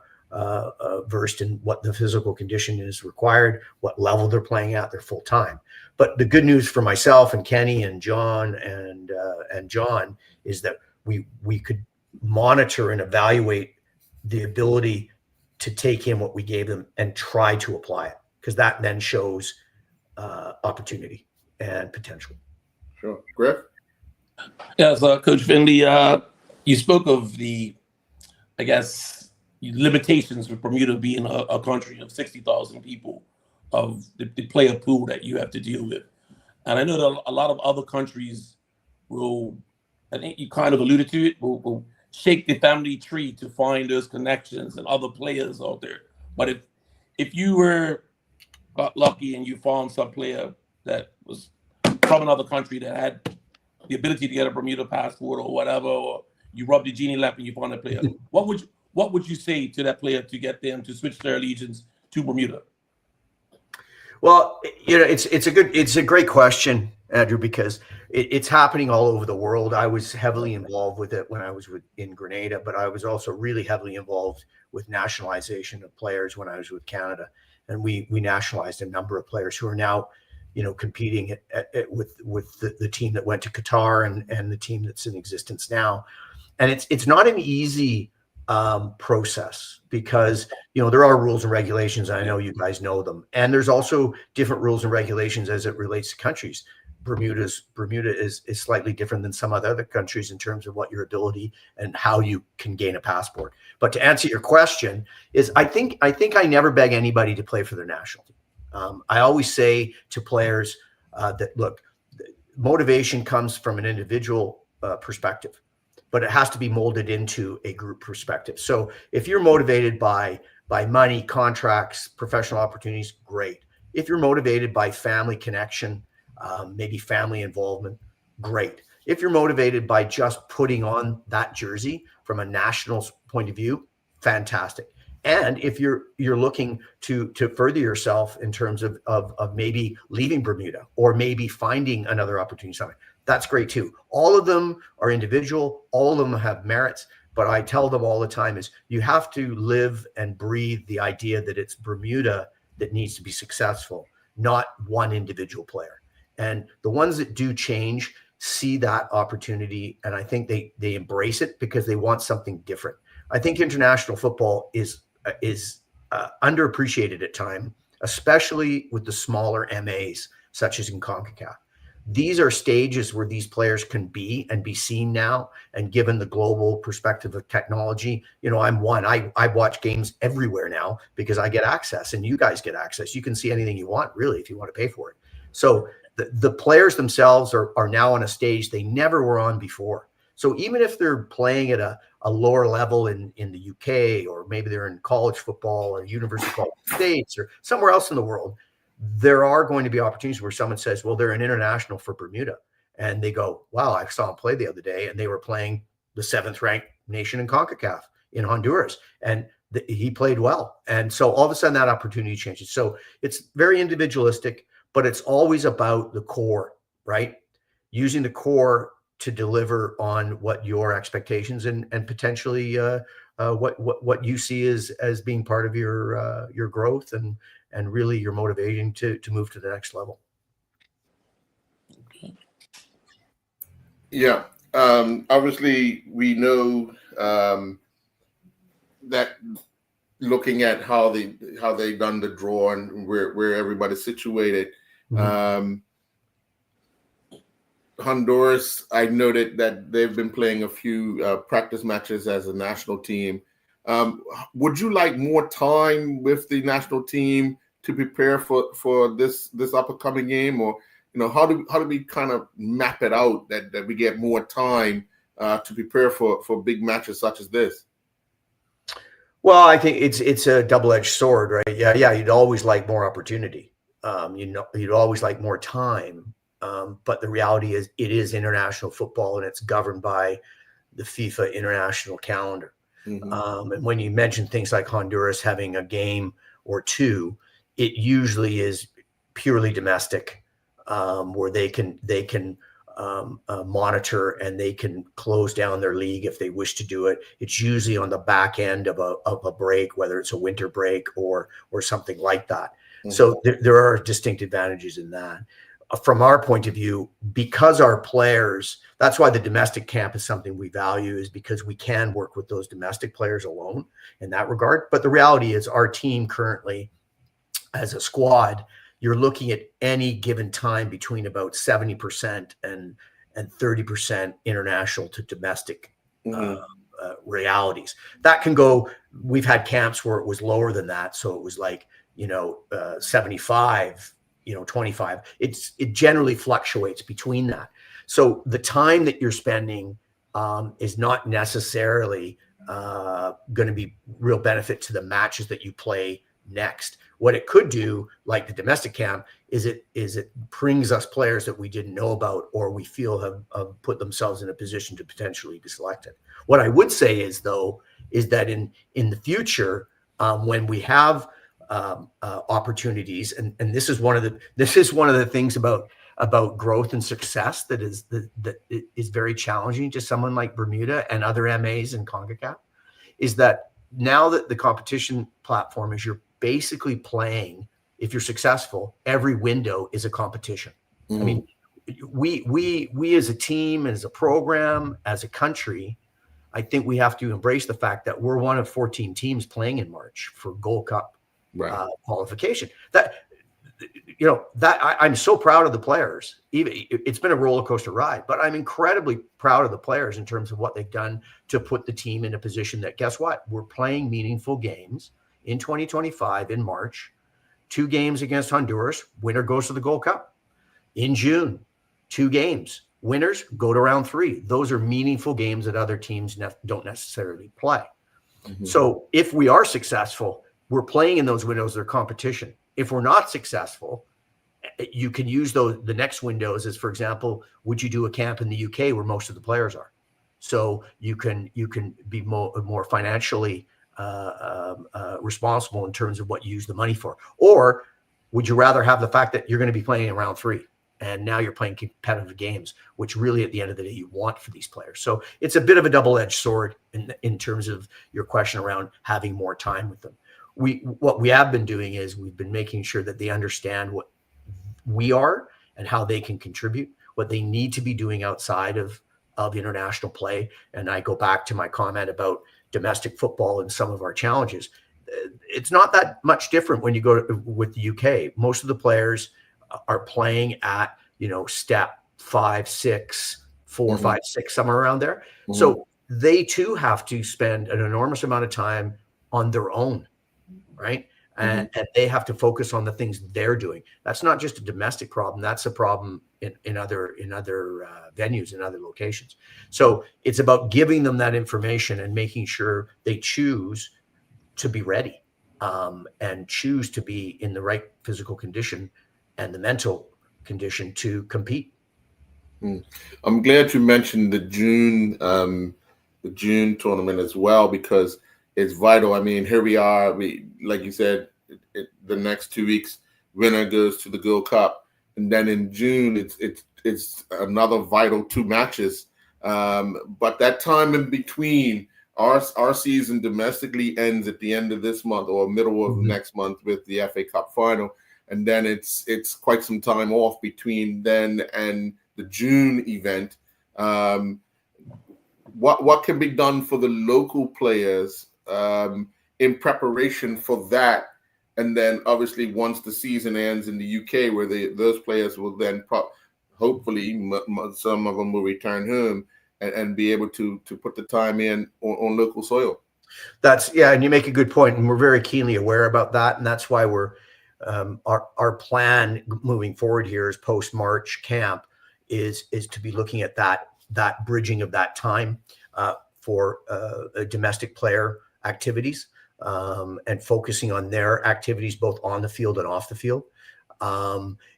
versed in what the physical condition is required, what level they're playing at, they're full time. But the good news for myself and Kenny and John and John is that we could monitor and evaluate the ability to take in what we gave them and try to apply it, because that then shows opportunity and potential. Sure. Griff? Yes, Coach Finley, you spoke of the, I guess, limitations with Bermuda being a country of 60,000 people, of the player pool that you have to deal with. And I know that a lot of other countries will, I think you kind of alluded to it, will shake the family tree to find those connections and other players out there. But if you got lucky and you found some player that was from another country that had the ability to get a Bermuda passport or whatever, or you rubbed the genie lamp and you found a player, what would you say to that player to get them to switch their allegiance to Bermuda? Well, it's a great question, Andrew, because it's happening all over the world. I was heavily involved with it when I was in Grenada, but I was also really heavily involved with nationalization of players when I was with Canada, and we nationalized a number of players who are now competing with the team that went to Qatar and the team that's in existence now. And it's not an easy process, because there are rules and regulations. I know you guys know them, and there's also different rules and regulations as it relates to countries. Bermuda is slightly different than some other countries in terms of what your ability and how you can gain a passport. But to answer your question is, I think I never beg anybody to play for their national team. I always say to players that, look, motivation comes from an individual perspective, but it has to be molded into a group perspective. So if you're motivated by money, contracts, professional opportunities, great. If you're motivated by family connection, maybe family involvement, great. If you're motivated by just putting on that jersey from a national point of view, fantastic. And if you're looking to further yourself in terms of maybe leaving Bermuda or maybe finding another opportunity somewhere, that's great too. All of them are individual. All of them have merits. But I tell them all the time is, you have to live and breathe the idea that it's Bermuda that needs to be successful, not one individual player. And the ones that do change see that opportunity, and I think they embrace it because they want something different. I think international football is underappreciated at time, especially with the smaller MAs, such as in CONCACAF. These are stages where these players can be and be seen now. And given the global perspective of technology, I'm one. I watch games everywhere now because I get access, and you guys get access. You can see anything you want, really, if you want to pay for it. So the players themselves are now on a stage they never were on before. So even if they're playing at a lower level in the UK, or maybe they're in college football or University of College States or somewhere else in the world, there are going to be opportunities where someone says, well, they're an international for Bermuda. And they go, wow, I saw them play the other day, and they were playing the 7th ranked nation in CONCACAF in Honduras. And he played well. And so all of a sudden that opportunity changes. So it's very individualistic, but it's always about the core, right? Using the core to deliver on what your expectations and potentially what you see as being part of your growth and really your motivation to move to the next level. Yeah. Obviously, we know that looking at how they done the draw and where everybody's situated. Mm-hmm. Honduras, I noted that they've been playing a few practice matches as a national team. Would you like more time with the national team to prepare for this upcoming game, or how do we kind of map it out that we get more time to prepare for big matches such as this? Well, I think it's a double-edged sword, right? Yeah, you'd always like more opportunity. You'd always like more time. But the reality is it is international football, and it's governed by the FIFA international calendar. Mm-hmm. And when you mention things like Honduras having a game or two, it usually is purely domestic, where they can monitor and they can close down their league if they wish to do it. It's usually on the back end of a break, whether it's a winter break or something like that. Mm-hmm. So there are distinct advantages in that. From our point of view, because our players, that's why the domestic camp is something we value, is because we can work with those domestic players alone in that regard. But the reality is our team currently, as a squad, you're looking at any given time between about 70% and 30% international to domestic realities. That can go, we've had camps where it was lower than that. So it was like, 75, 25. It generally fluctuates between that. So the time that you're spending is not necessarily going to be real benefit to the matches that you play next. What it could do, like the domestic camp, is it brings us players that we didn't know about or we feel have put themselves in a position to potentially be selected. What I would say is that in the future, when we have opportunities, and this is one of the things about growth and success that is very challenging to someone like Bermuda and other MAs and CONCACAF, is that now that the competition platform is, you're basically playing, if you're successful, every window is a competition. Mm-hmm. I mean, we as a team, as a program, as a country, I think we have to embrace the fact that we're one of 14 teams playing in March for Gold Cup qualification. I'm so proud of the players. Even it's been a roller coaster ride, but I'm incredibly proud of the players in terms of what they've done to put the team in a position that, guess what? We're playing meaningful games in 2025 in March. 2 games against Honduras. Winner goes to the Gold Cup. In June, 2 games. Winners go to round 3. Those are meaningful games that other teams don't necessarily play. Mm-hmm. So if we are successful, we're playing in those windows, they're competition. If we're not successful, you can use the next windows as, for example, would you do a camp in the UK where most of the players are? So you can be more financially responsible in terms of what you use the money for. Or would you rather have the fact that you're going to be playing in round 3 and now you're playing competitive games, which really at the end of the day you want for these players? So it's a bit of a double-edged sword in terms of your question around having more time with them. What we have been doing is we've been making sure that they understand what we are and how they can contribute, what they need to be doing outside of international play. And I go back to my comment about domestic football and some of our challenges. It's not that much different when you go with the UK. Most of the players are playing at, step 5, 6, 4, 5, 6, somewhere around there. So they too have to spend an enormous amount of time on their own, right? And they have to focus on the things they're doing. That's not just a domestic problem. That's a problem in other venues, in other locations. So it's about giving them that information and making sure they choose to be ready, and choose to be in the right physical condition and the mental condition to compete. I'm glad you mentioned the June tournament as well, because it's vital. I mean, here we are. Like you said, the next 2 weeks, winner goes to the Gold Cup, and then in June it's another vital 2 matches. But that time in between, our season domestically ends at the end of this month or middle of next month with the FA Cup final, and then it's quite some time off between then and the June event. What can be done for the local players in preparation for that? And then obviously once the season ends in the UK, where those players will then hopefully some of them will return home and be able to put the time in on local soil. And you make a good point, and we're very keenly aware about that, and that's why we're our plan moving forward here is post-March camp is to be looking at that bridging of that time for domestic player activities, and focusing on their activities both on the field and off the field.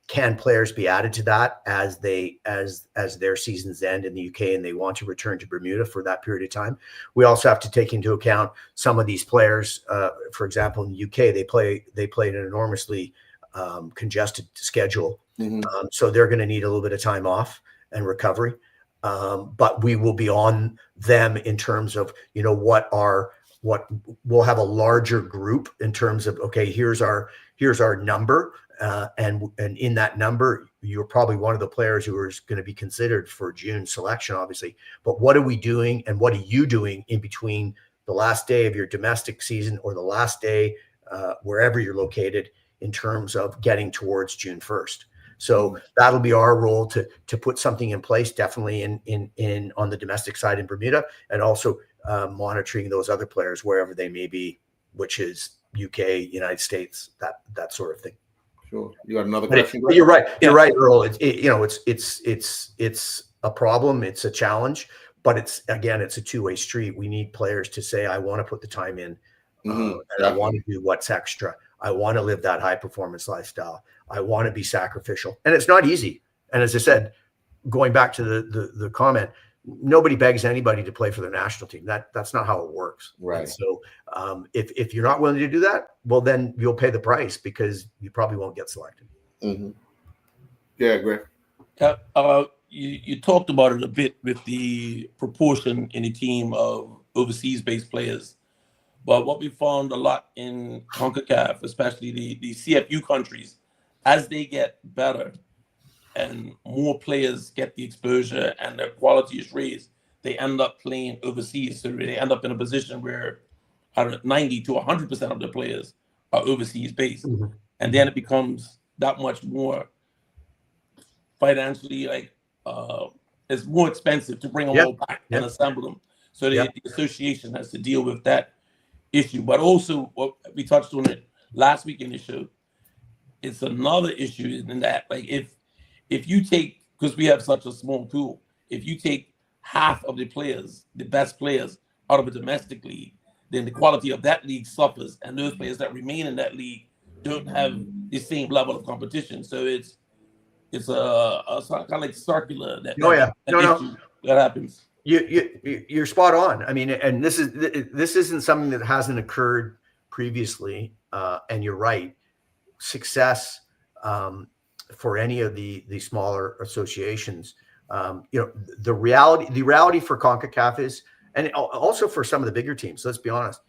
Can players be added to that as their seasons end in the UK and they want to return to Bermuda for that period of time? We also have to take into account some of these players. For example, in the UK, they play an enormously congested schedule, so they're going to need a little bit of time off and recovery. But we will be on them in terms of what we'll have a larger group in terms of, okay, here's our number. And in that number, you're probably one of the players who is going to be considered for June selection, obviously. But what are we doing, and what are you doing in between the last day of your domestic season or the last day wherever you're located in terms of getting towards June 1st? So that'll be our role to put something in place, definitely in on the domestic side in Bermuda, and also monitoring those other players wherever they may be, which is UK, United States, that sort of thing. Sure. You got another question? But you're right. You're right, Earl. It's a problem. It's a challenge, but it's a two-way street. We need players to say, I want to put the time in, and I want to do what's extra. I want to live that high performance lifestyle. I want to be sacrificial, and it's not easy. And as I said, going back to the comment, nobody begs anybody to play for their national team. That's not how it works. Right. And so if you're not willing to do that, well, then you'll pay the price because you probably won't get selected. Yeah, great. You talked about it a bit with the proportion in the team of overseas-based players. But what we found a lot in CONCACAF, especially the CFU countries, as they get better and more players get the exposure and their quality is raised, they end up playing overseas. So they end up in a position where 90 to 100% of the players are overseas based. And then it becomes that much more financially, it's more expensive to bring them all back and assemble them. So the association has to deal with that issue. But also, what we touched on it last week in the show, it's another issue in that, if you take, because we have such a small pool, if you take half of the players, the best players, out of a domestic league, then the quality of that league suffers, and those players that remain in that league don't have the same level of competition. So it's a kind of like circular that happens. You're spot on. I mean, and this isn't something that hasn't occurred previously. And you're right. Success for any of the smaller associations, the reality for CONCACAF is, and also for some of the bigger teams. Let's be honest.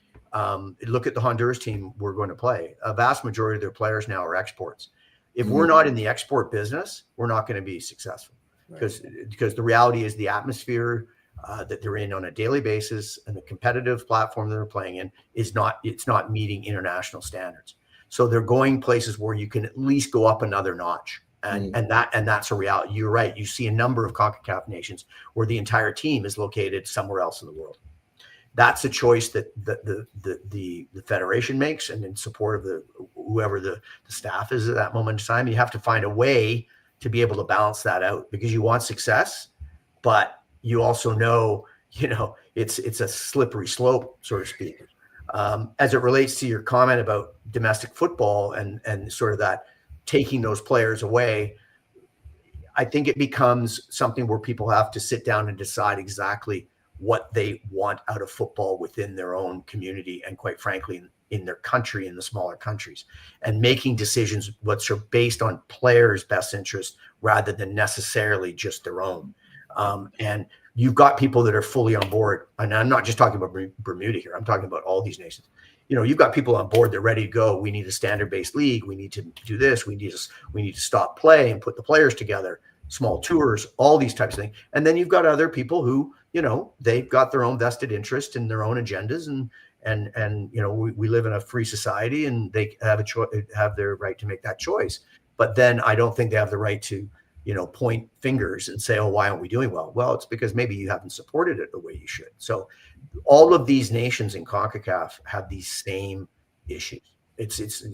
Look at the Honduras team we're going to play. A vast majority of their players now are exports. If we're not in the export business, we're not going to be successful, because the reality is the atmosphere that they're in on a daily basis, and the competitive platform that they're playing in it's not meeting international standards. So they're going places where you can at least go up another notch. And that's a reality. You're right. You see a number of CONCACAF nations where the entire team is located somewhere else in the world. That's a choice that the federation makes, and in support of whoever the staff is at that moment in time. You have to find a way to be able to balance that out, because you want success, but you also know, it's a slippery slope, so to speak. As it relates to your comment about domestic football and sort of that taking those players away, I think it becomes something where people have to sit down and decide exactly what they want out of football within their own community, and quite frankly, in their country, in the smaller countries, and making decisions which are based on players' best interest rather than necessarily just their own. And you've got people that are fully on board, and I'm not just talking about Bermuda here. I'm talking about all these nations. You've got people on board. They're ready to go. We need a standard-based league. We need to do this. We need to stop play and put the players together. Small tours, all these types of things. And then you've got other people who, they've got their own vested interest in their own agendas, and we live in a free society, and they have their right to make that choice. But then I don't think they have the right to point fingers and say, oh, why aren't we doing well? Well, it's because maybe you haven't supported it the way you should. So all of these nations in CONCACAF have these same issues.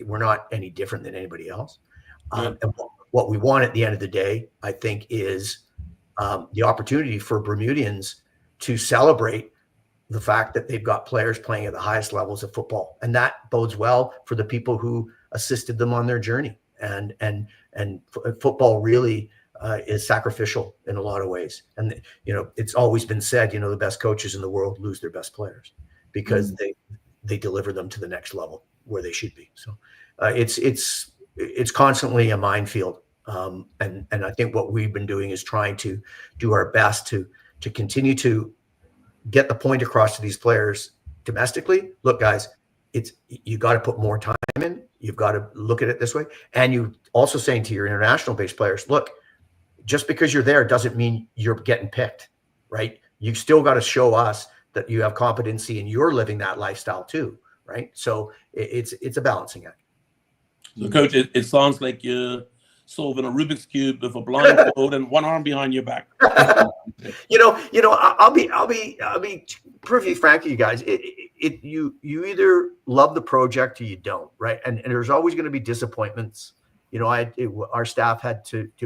We're not any different than anybody else. And what we want at the end of the day, I think, is the opportunity for Bermudians to celebrate the fact that they've got players playing at the highest levels of football. And that bodes well for the people who assisted them on their journey. And football really is sacrificial in a lot of ways. And, it's always been said, the best coaches in the world lose their best players because they deliver them to the next level where they should be. So it's constantly a minefield. And I think what we've been doing is trying to do our best to continue to get the point across to these players domestically. Look, guys, you got to put more time in. You've got to look at it this way. And you also saying to your international based players, look, just because you're there doesn't mean you're getting picked, right? You still got to show us that you have competency and you're living that lifestyle too, right? So it's a balancing act. So, Coach, it sounds like you're solving a Rubik's Cube with a blindfold and one arm behind your back. I'll be perfectly frank with you guys. You either love the project or you don't, right? And there's always going to be disappointments. Our staff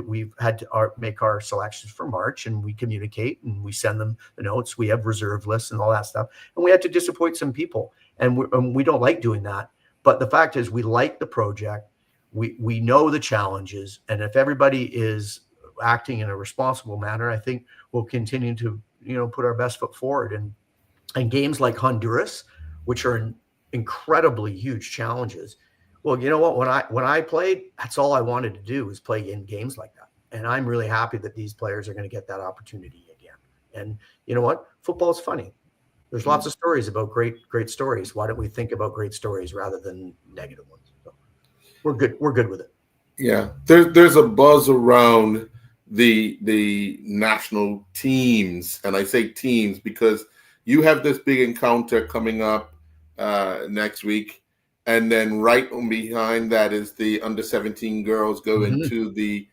we've had to make our selections for March, and we communicate and we send them the notes. We have reserve lists and all that stuff, and we had to disappoint some people, and we don't like doing that. But the fact is, we like the project. We know the challenges, and if everybody is acting in a responsible manner, I think we'll continue to put our best foot forward. And games like Honduras, which are incredibly huge challenges. Well, you know what? When I played, that's all I wanted to do was play in games like that. And I'm really happy that these players are going to get that opportunity again. And you know what? Football is funny. There's lots of stories about great stories. Why don't we think about great stories rather than negative ones? So we're good with it. Yeah, there's a buzz around the national teams, and I say teams because you have this big encounter coming up next week. And then right on behind that is the under-17 girls going to the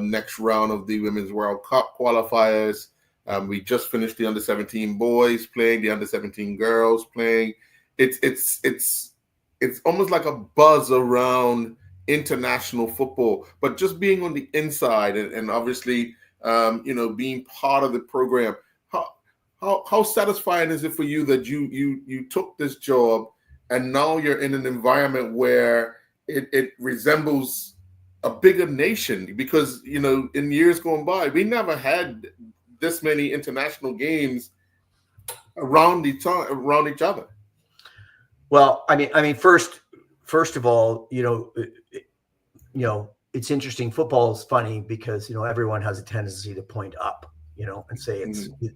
next round of the Women's World Cup qualifiers. We just finished the under-17 boys playing, the under-17 girls playing. It's almost like a buzz around international football, but just being on the inside and obviously, being part of the program. How satisfying is it for you that you took this job and now you're in an environment where it resembles a bigger nation? Because, in years going by, we never had this many international games around each other. Well, I mean, first of all, it's interesting. Football is funny because, everyone has a tendency to point up, and say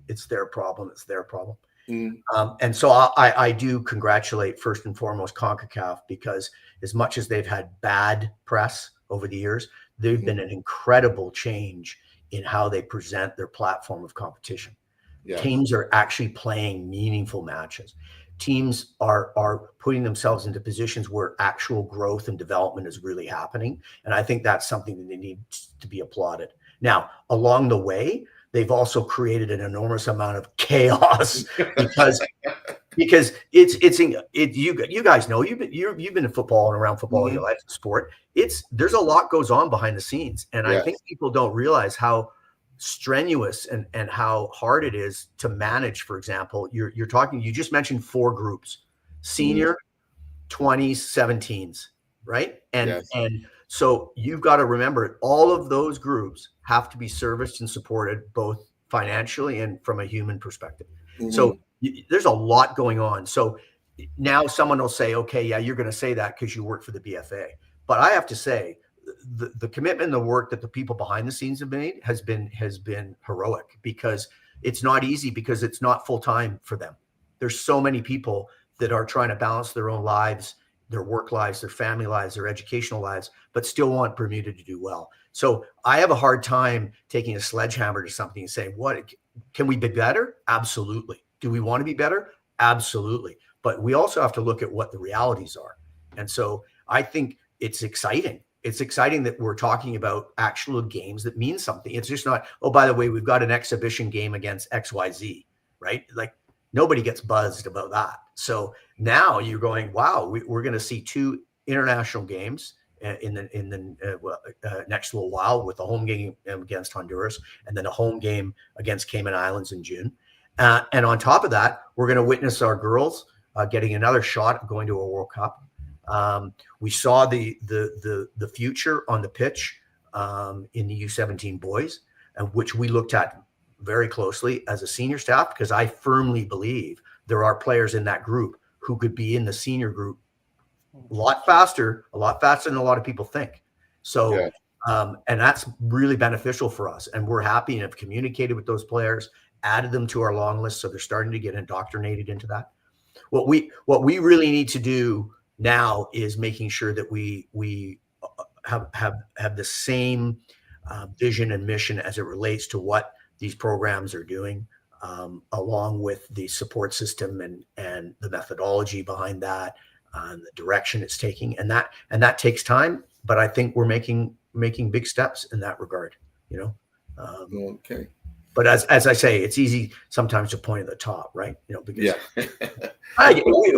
it's their problem. It's their problem. And so I do congratulate first and foremost CONCACAF, because as much as they've had bad press over the years, they've been an incredible change in how they present their platform of competition. Yes. Teams are actually playing meaningful matches. Teams are putting themselves into positions where actual growth and development is really happening. And I think that's something that needs to be applauded. Now, along the way, they've also created an enormous amount of chaos because you guys know you've been in football and around football in your life, sport. There's a lot goes on behind the scenes, and I think people don't realize how strenuous and how hard it is to manage. For example, you just mentioned 4 groups: senior, 20s, 17s, right? And so you've got to remember all of those groups have to be serviced and supported both financially and from a human perspective. So there's a lot going on. So now someone will say, okay, yeah, you're going to say that because you work for the BFA. But I have to say, the commitment and the work that the people behind the scenes have made has been heroic, because it's not easy, because it's not full time for them. There's so many people that are trying to balance their own lives, their work lives, their family lives, their educational lives, but still want Bermuda to do well. So I have a hard time taking a sledgehammer to something and saying, what can we be better? Absolutely. Do we want to be better? Absolutely. But we also have to look at what the realities are. And so I think it's exciting. It's exciting that we're talking about actual games that mean something. It's just not, oh, by the way, we've got an exhibition game against XYZ, right? Like, nobody gets buzzed about that. So now you're going, wow, we're going to see 2 international games in the next little while, with a home game against Honduras and then a home game against Cayman Islands in June. And on top of that, we're going to witness our girls getting another shot at going to a World Cup. We saw the future on the pitch in the U17 boys, and which we looked at very closely as a senior staff, because I firmly believe there are players in that group who could be in the senior group a lot faster than a lot of people think. So, and that's really beneficial for us. And we're happy and have communicated with those players, added them to our long list, so they're starting to get indoctrinated into that. What we really need to do now is making sure that we have the same vision and mission as it relates to what these programs are doing, along with the support system and the methodology behind that, and the direction it's taking, and that takes time. But I think we're making big steps in that regard. Okay. But as I say, it's easy sometimes to point at the top, right? Because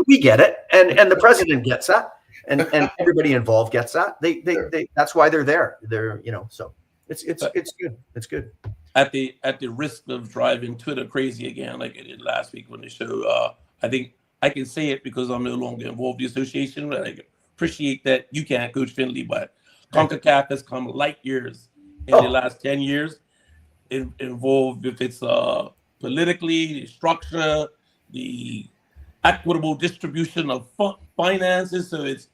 we get it, and the president gets that, and everybody involved gets that. They that's why they're there. So it's good. It's good. At the risk of driving Twitter crazy again, like I did last week when they show, I think I can say it because I'm no longer involved in the association, but I appreciate that you can't, Coach Finley, but CONCACAF has come light years in the last 10 years. Involved if it's politically, the structure, the equitable distribution of finances. So it's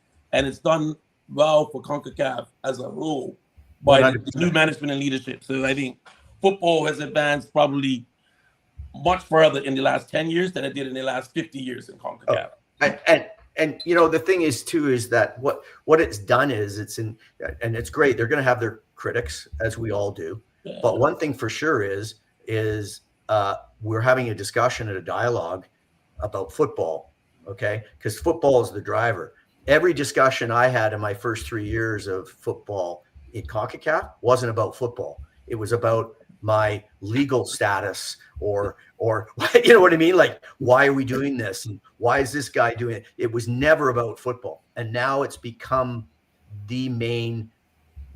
done well for CONCACAF as a whole by the new management and leadership. So I think football has advanced probably much further in the last 10 years than it did in the last 50 years in CONCACAF. And the thing is too, is that what it's done is and it's great. They're going to have their critics, as we all do. Yeah. But one thing for sure is we're having a discussion and a dialogue about football, okay? Because football is the driver. Every discussion I had in my first 3 years of football in CONCACAF wasn't about football. It was about my legal status or you know what I mean? Like, why are we doing this? And why is this guy doing it? It was never about football. And now it's become the main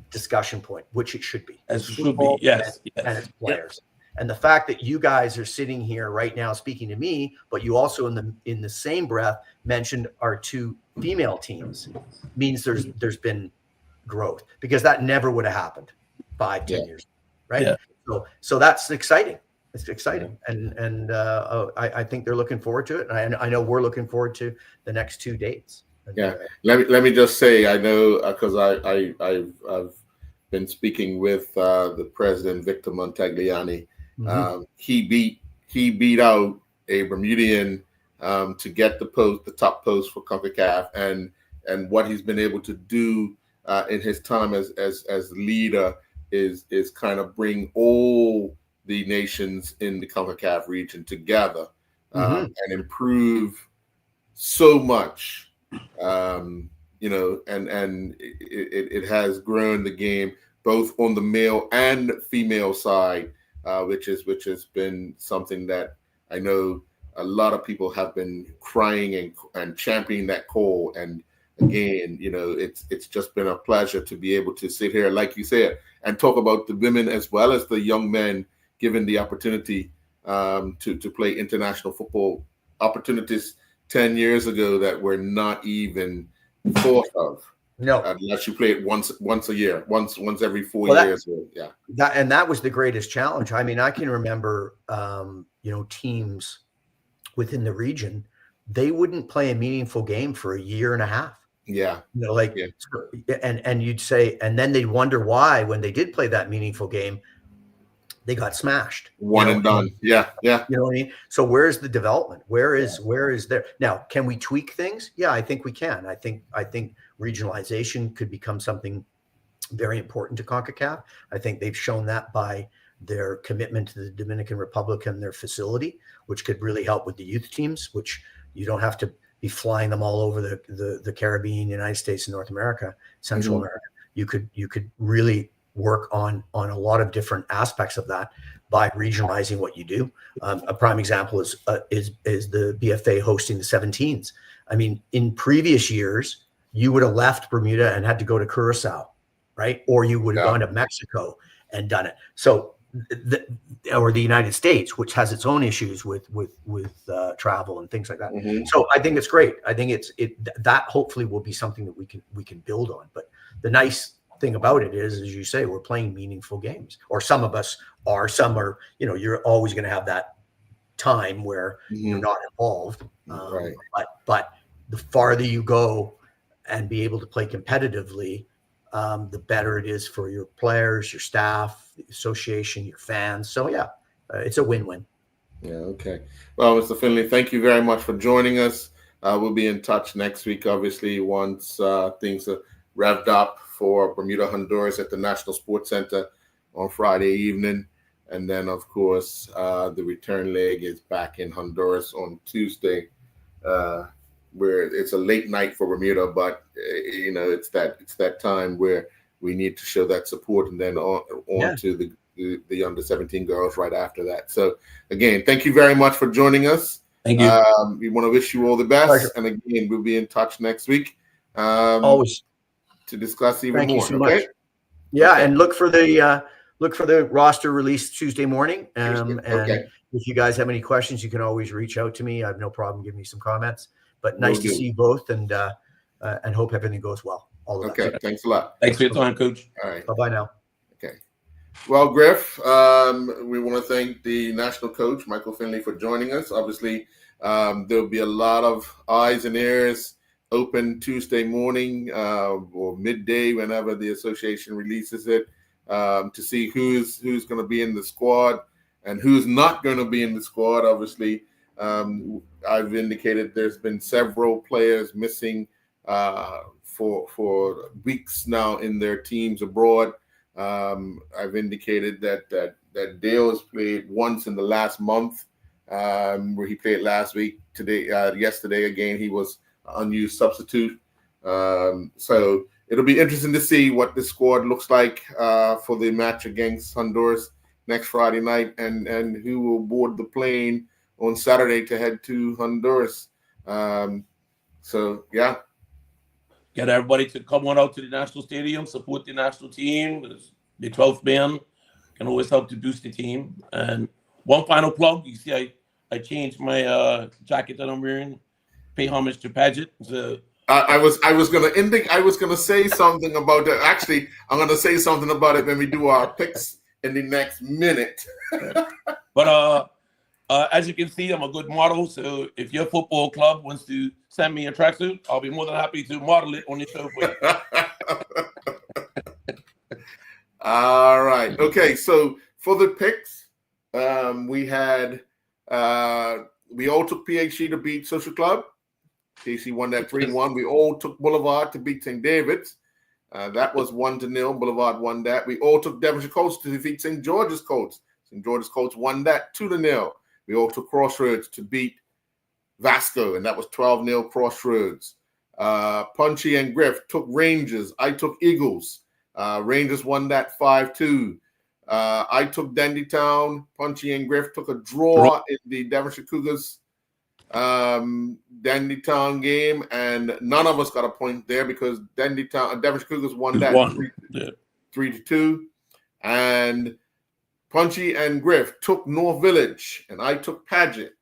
discussion point, which it should be. As it should be, yes. And its players. Yep. And the fact that you guys are sitting here right now speaking to me, but you also in the same breath mentioned our 2 female teams, means there's been growth, because that never would have happened 5-10 years, right? Yeah. So that's exciting. It's exciting, and I think they're looking forward to it, and I know we're looking forward to the next 2 dates. Yeah, let me just say, I know because I've been speaking with the president, Victor Montagliani. Mm-hmm. He beat out a Bermudian to get the top post for CONCACAF, and what he's been able to do in his time as leader is kind of bring all the nations in the CONCACAF region together Mhm. and improve so much. And it has grown the game both on the male and female side, which has been something that I know a lot of people have been crying and championing that call. And again, it's just been a pleasure to be able to sit here, like you said, and talk about the women as well as the young men given the opportunity to play international football opportunities 10 years ago that were not even thought of. No, Unless you play it once a year, once every 4 Well, years. Yeah. that was the greatest challenge. I mean, I can remember, teams within the region, they wouldn't play a meaningful game for a year and a half. Yeah. Yeah. And you'd say, and then they'd wonder why, when they did play that meaningful game, they got smashed. One and done. Yeah. Yeah. You know what I mean? So where's the development? Where is there now? Can we tweak things? Yeah, I think we can. I think regionalization could become something very important to CONCACAF. I think they've shown that by their commitment to the Dominican Republic and their facility, which could really help with the youth teams, which you don't have to be flying them all over the Caribbean, United States, and North America, Central America. You could really work on a lot of different aspects of that by regionalizing what you do. A prime example is the BFA hosting the 17s. I mean, in previous years, you would have left Bermuda and had to go to Curacao, right? Or you would have gone to Mexico and done it. So, or the United States, which has its own issues with travel and things like that. So I think it's great. I think that hopefully will be something that we can build on. But the nice thing about it is, as you say, we're playing meaningful games, or some of us are. Some are, you're always going to have that time where you're not involved. Right. But the farther you go and be able to play competitively, the better it is for your players, your staff, the association, your fans. So it's a win-win. Yeah. Okay. Well, Mr. Finley, thank you very much for joining us. We'll be in touch next week, obviously, once things are revved up for Bermuda, Honduras at the National Sports Center on Friday evening. And then, of course, the return leg is back in Honduras on Tuesday, where it's a late night for Bermuda, but it's that time where we need to show that support, and then on to the under 17 girls right after that. So again, thank you very much for joining us. Thank you. We want to wish you all the best. Pleasure. And again, we'll be in touch next week. Always. To discuss even Thank more. you so much. Yeah, and look for the roster release Tuesday morning. And if you guys have any questions, you can always reach out to me. I have no problem giving me some comments. But nice to see you both, and hope everything goes well. All the best. Thanks a lot. Thanks for your time, Coach. All right. Bye-bye now. Okay. Well, Griff, we want to thank the national coach, Michael Finley, for joining us. Obviously, there'll be a lot of eyes and ears open Tuesday morning or midday, whenever the association releases it, to see who's going to be in the squad and who's not going to be in the squad. Obviously, I've indicated there's been several players missing for weeks now in their teams abroad. I've indicated that Dale has played once in the last month, where he played last week. Yesterday again, he was unused substitute. So it'll be interesting to see what the squad looks like for the match against Honduras next Friday night, and who will board the plane on Saturday to head to Honduras. Get everybody to come on out to the national stadium, support the national team. The 12th man can always help to boost the team. And one final plug, you see I changed my jacket that I'm wearing. Pay homage to Paget. I was gonna say something about that. Actually, I'm gonna say something about it when we do our picks in the next minute. But as you can see, I'm a good model. So if your football club wants to send me a tracksuit, I'll be more than happy to model it on your show for you. All right. Okay. So for the picks, we all took PHC to beat Social Club. PHC won that 3-1. We all took Boulevard to beat St. David's. That was 1-0. Boulevard won that. We all took Devonshire Colts to defeat St. George's Colts. St. George's Colts won that 2-0. We all took Crossroads to beat Vasco, and that was 12-0 Crossroads. Punchy and Griff took Rangers. I took Eagles. Rangers won that 5-2. I took Dandytown. Punchy and Griff took a draw in the Devonshire Cougars Dandytown game, and none of us got a point there because Devonshire Cougars won that 3-2. And Punchy and Griff took North Village, and I took Paget,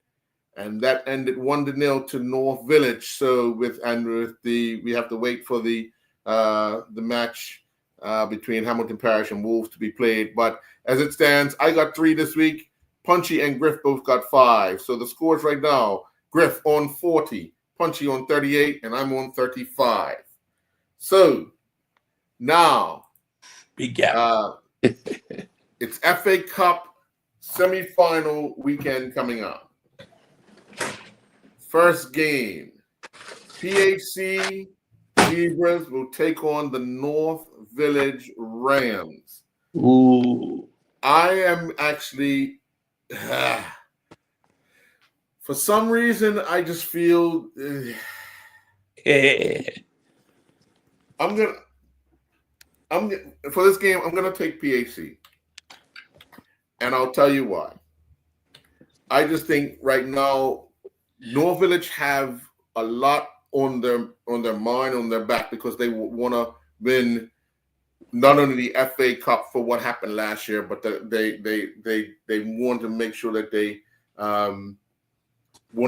and that ended 1-0 to North Village. So we have to wait for the match between Hamilton Parish and Wolves to be played. But as it stands, I got 3 this week. Punchy and Griff both got 5. So the scores right now: Griff on 40, Punchy on 38, and I'm on 35. So now, big gap. It's FA Cup semi-final weekend coming up. First game, PHC Zebras will take on the North Village Rams. Ooh. I am actually, for some reason, I just feel I'm gonna for this game. I'm gonna take PHC, and I'll tell you why. I just think right now North Village have a lot on their mind, on their back, because they want to win not only the FA Cup for what happened last year, but they want to make sure that they want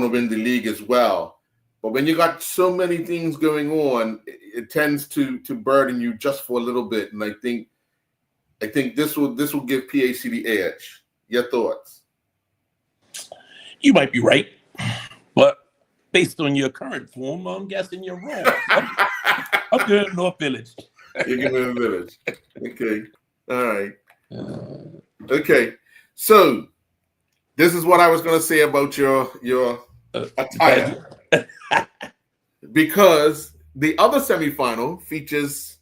to win the league as well. But when you got so many things going on, it tends to burden you just for a little bit. And I think this will give PHC the edge. Your thoughts? You might be right, but based on your current form, I'm guessing you're wrong. I'm going North Village. You're going to Village. Okay. All right. Okay. So this is what I was going to say about your attire. Because the other semifinal features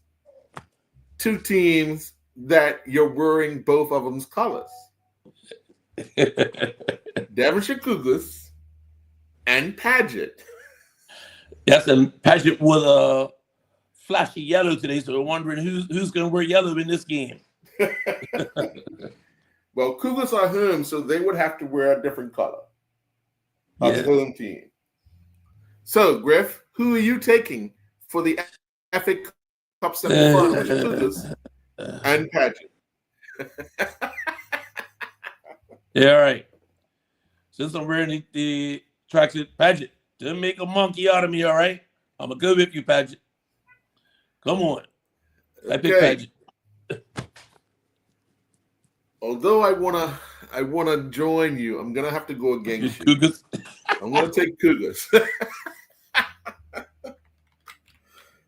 2 teams that you're wearing both of them's colors. Devonshire Cougars and Paget. Yes, and Paget with a flashy yellow today, so we're wondering who's going to wear yellow in this game. Well, Cougars are home, so they would have to wear a different color of the home team. So, Griff, who are you taking for the FA Cup semifinals? Cougars and Paget. Yeah, all right. Since I'm wearing the tracksuit, Paget, don't make a monkey out of me, all right? I'm going to go with you, Paget. Come on. I pick Paget. Although I wanna join you, I'm gonna have to go against you. Cougars. I'm gonna take Cougars.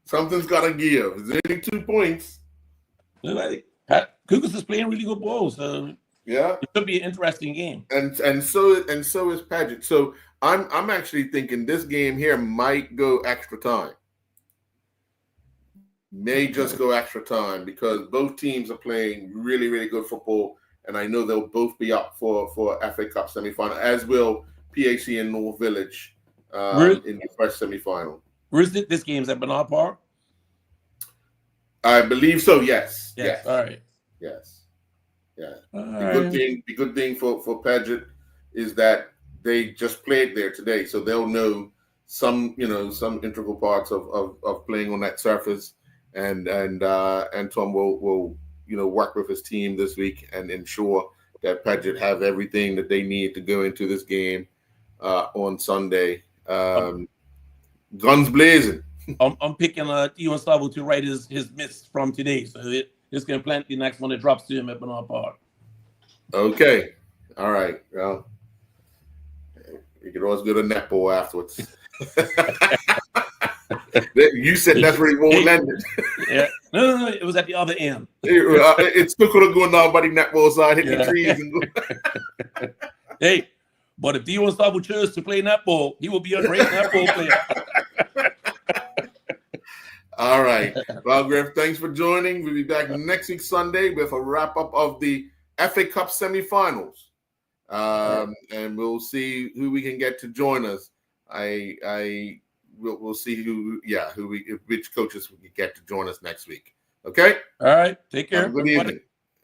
Something's gotta give. Is there only 2 points? Cougars is playing really good ball, so yeah, it could be an interesting game. And so is Paget. So I'm actually thinking this game here might go extra time. May just go extra time because both teams are playing really, really good football, and I know they'll both be up for FA Cup semifinal, as will PHC and North Village in the first semifinal. Where's this game's at Bernard Park? I believe so. Yes. All right. Yes. Yeah. The good thing for Paget is that they just played there today, so they'll know some integral parts of playing on that surface. And Tom will work with his team this week and ensure that Paget have everything that they need to go into this game on Sunday. Guns blazing. I'm picking Dion Savo to write his miss from today, so it's gonna plant the next one that drops to him at Bernard Park. Okay, all right. Well, you can always go to netball afterwards. You said that's where he won't land it. Yeah. No, it was at the other end. It's still could have gone down by the netball side, hit the trees. And hey, but if Dion Savo chose to play netball, he will be a great netball player. All right. Well, Griff, thanks for joining. We'll be back next week Sunday with a wrap-up of the FA Cup semifinals. And we'll see who we can get to join us. We'll see which coaches we can get to join us next week. Okay. All right. Take care. Have a good evening.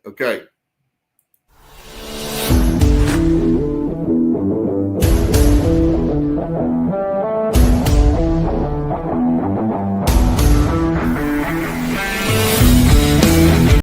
Okay.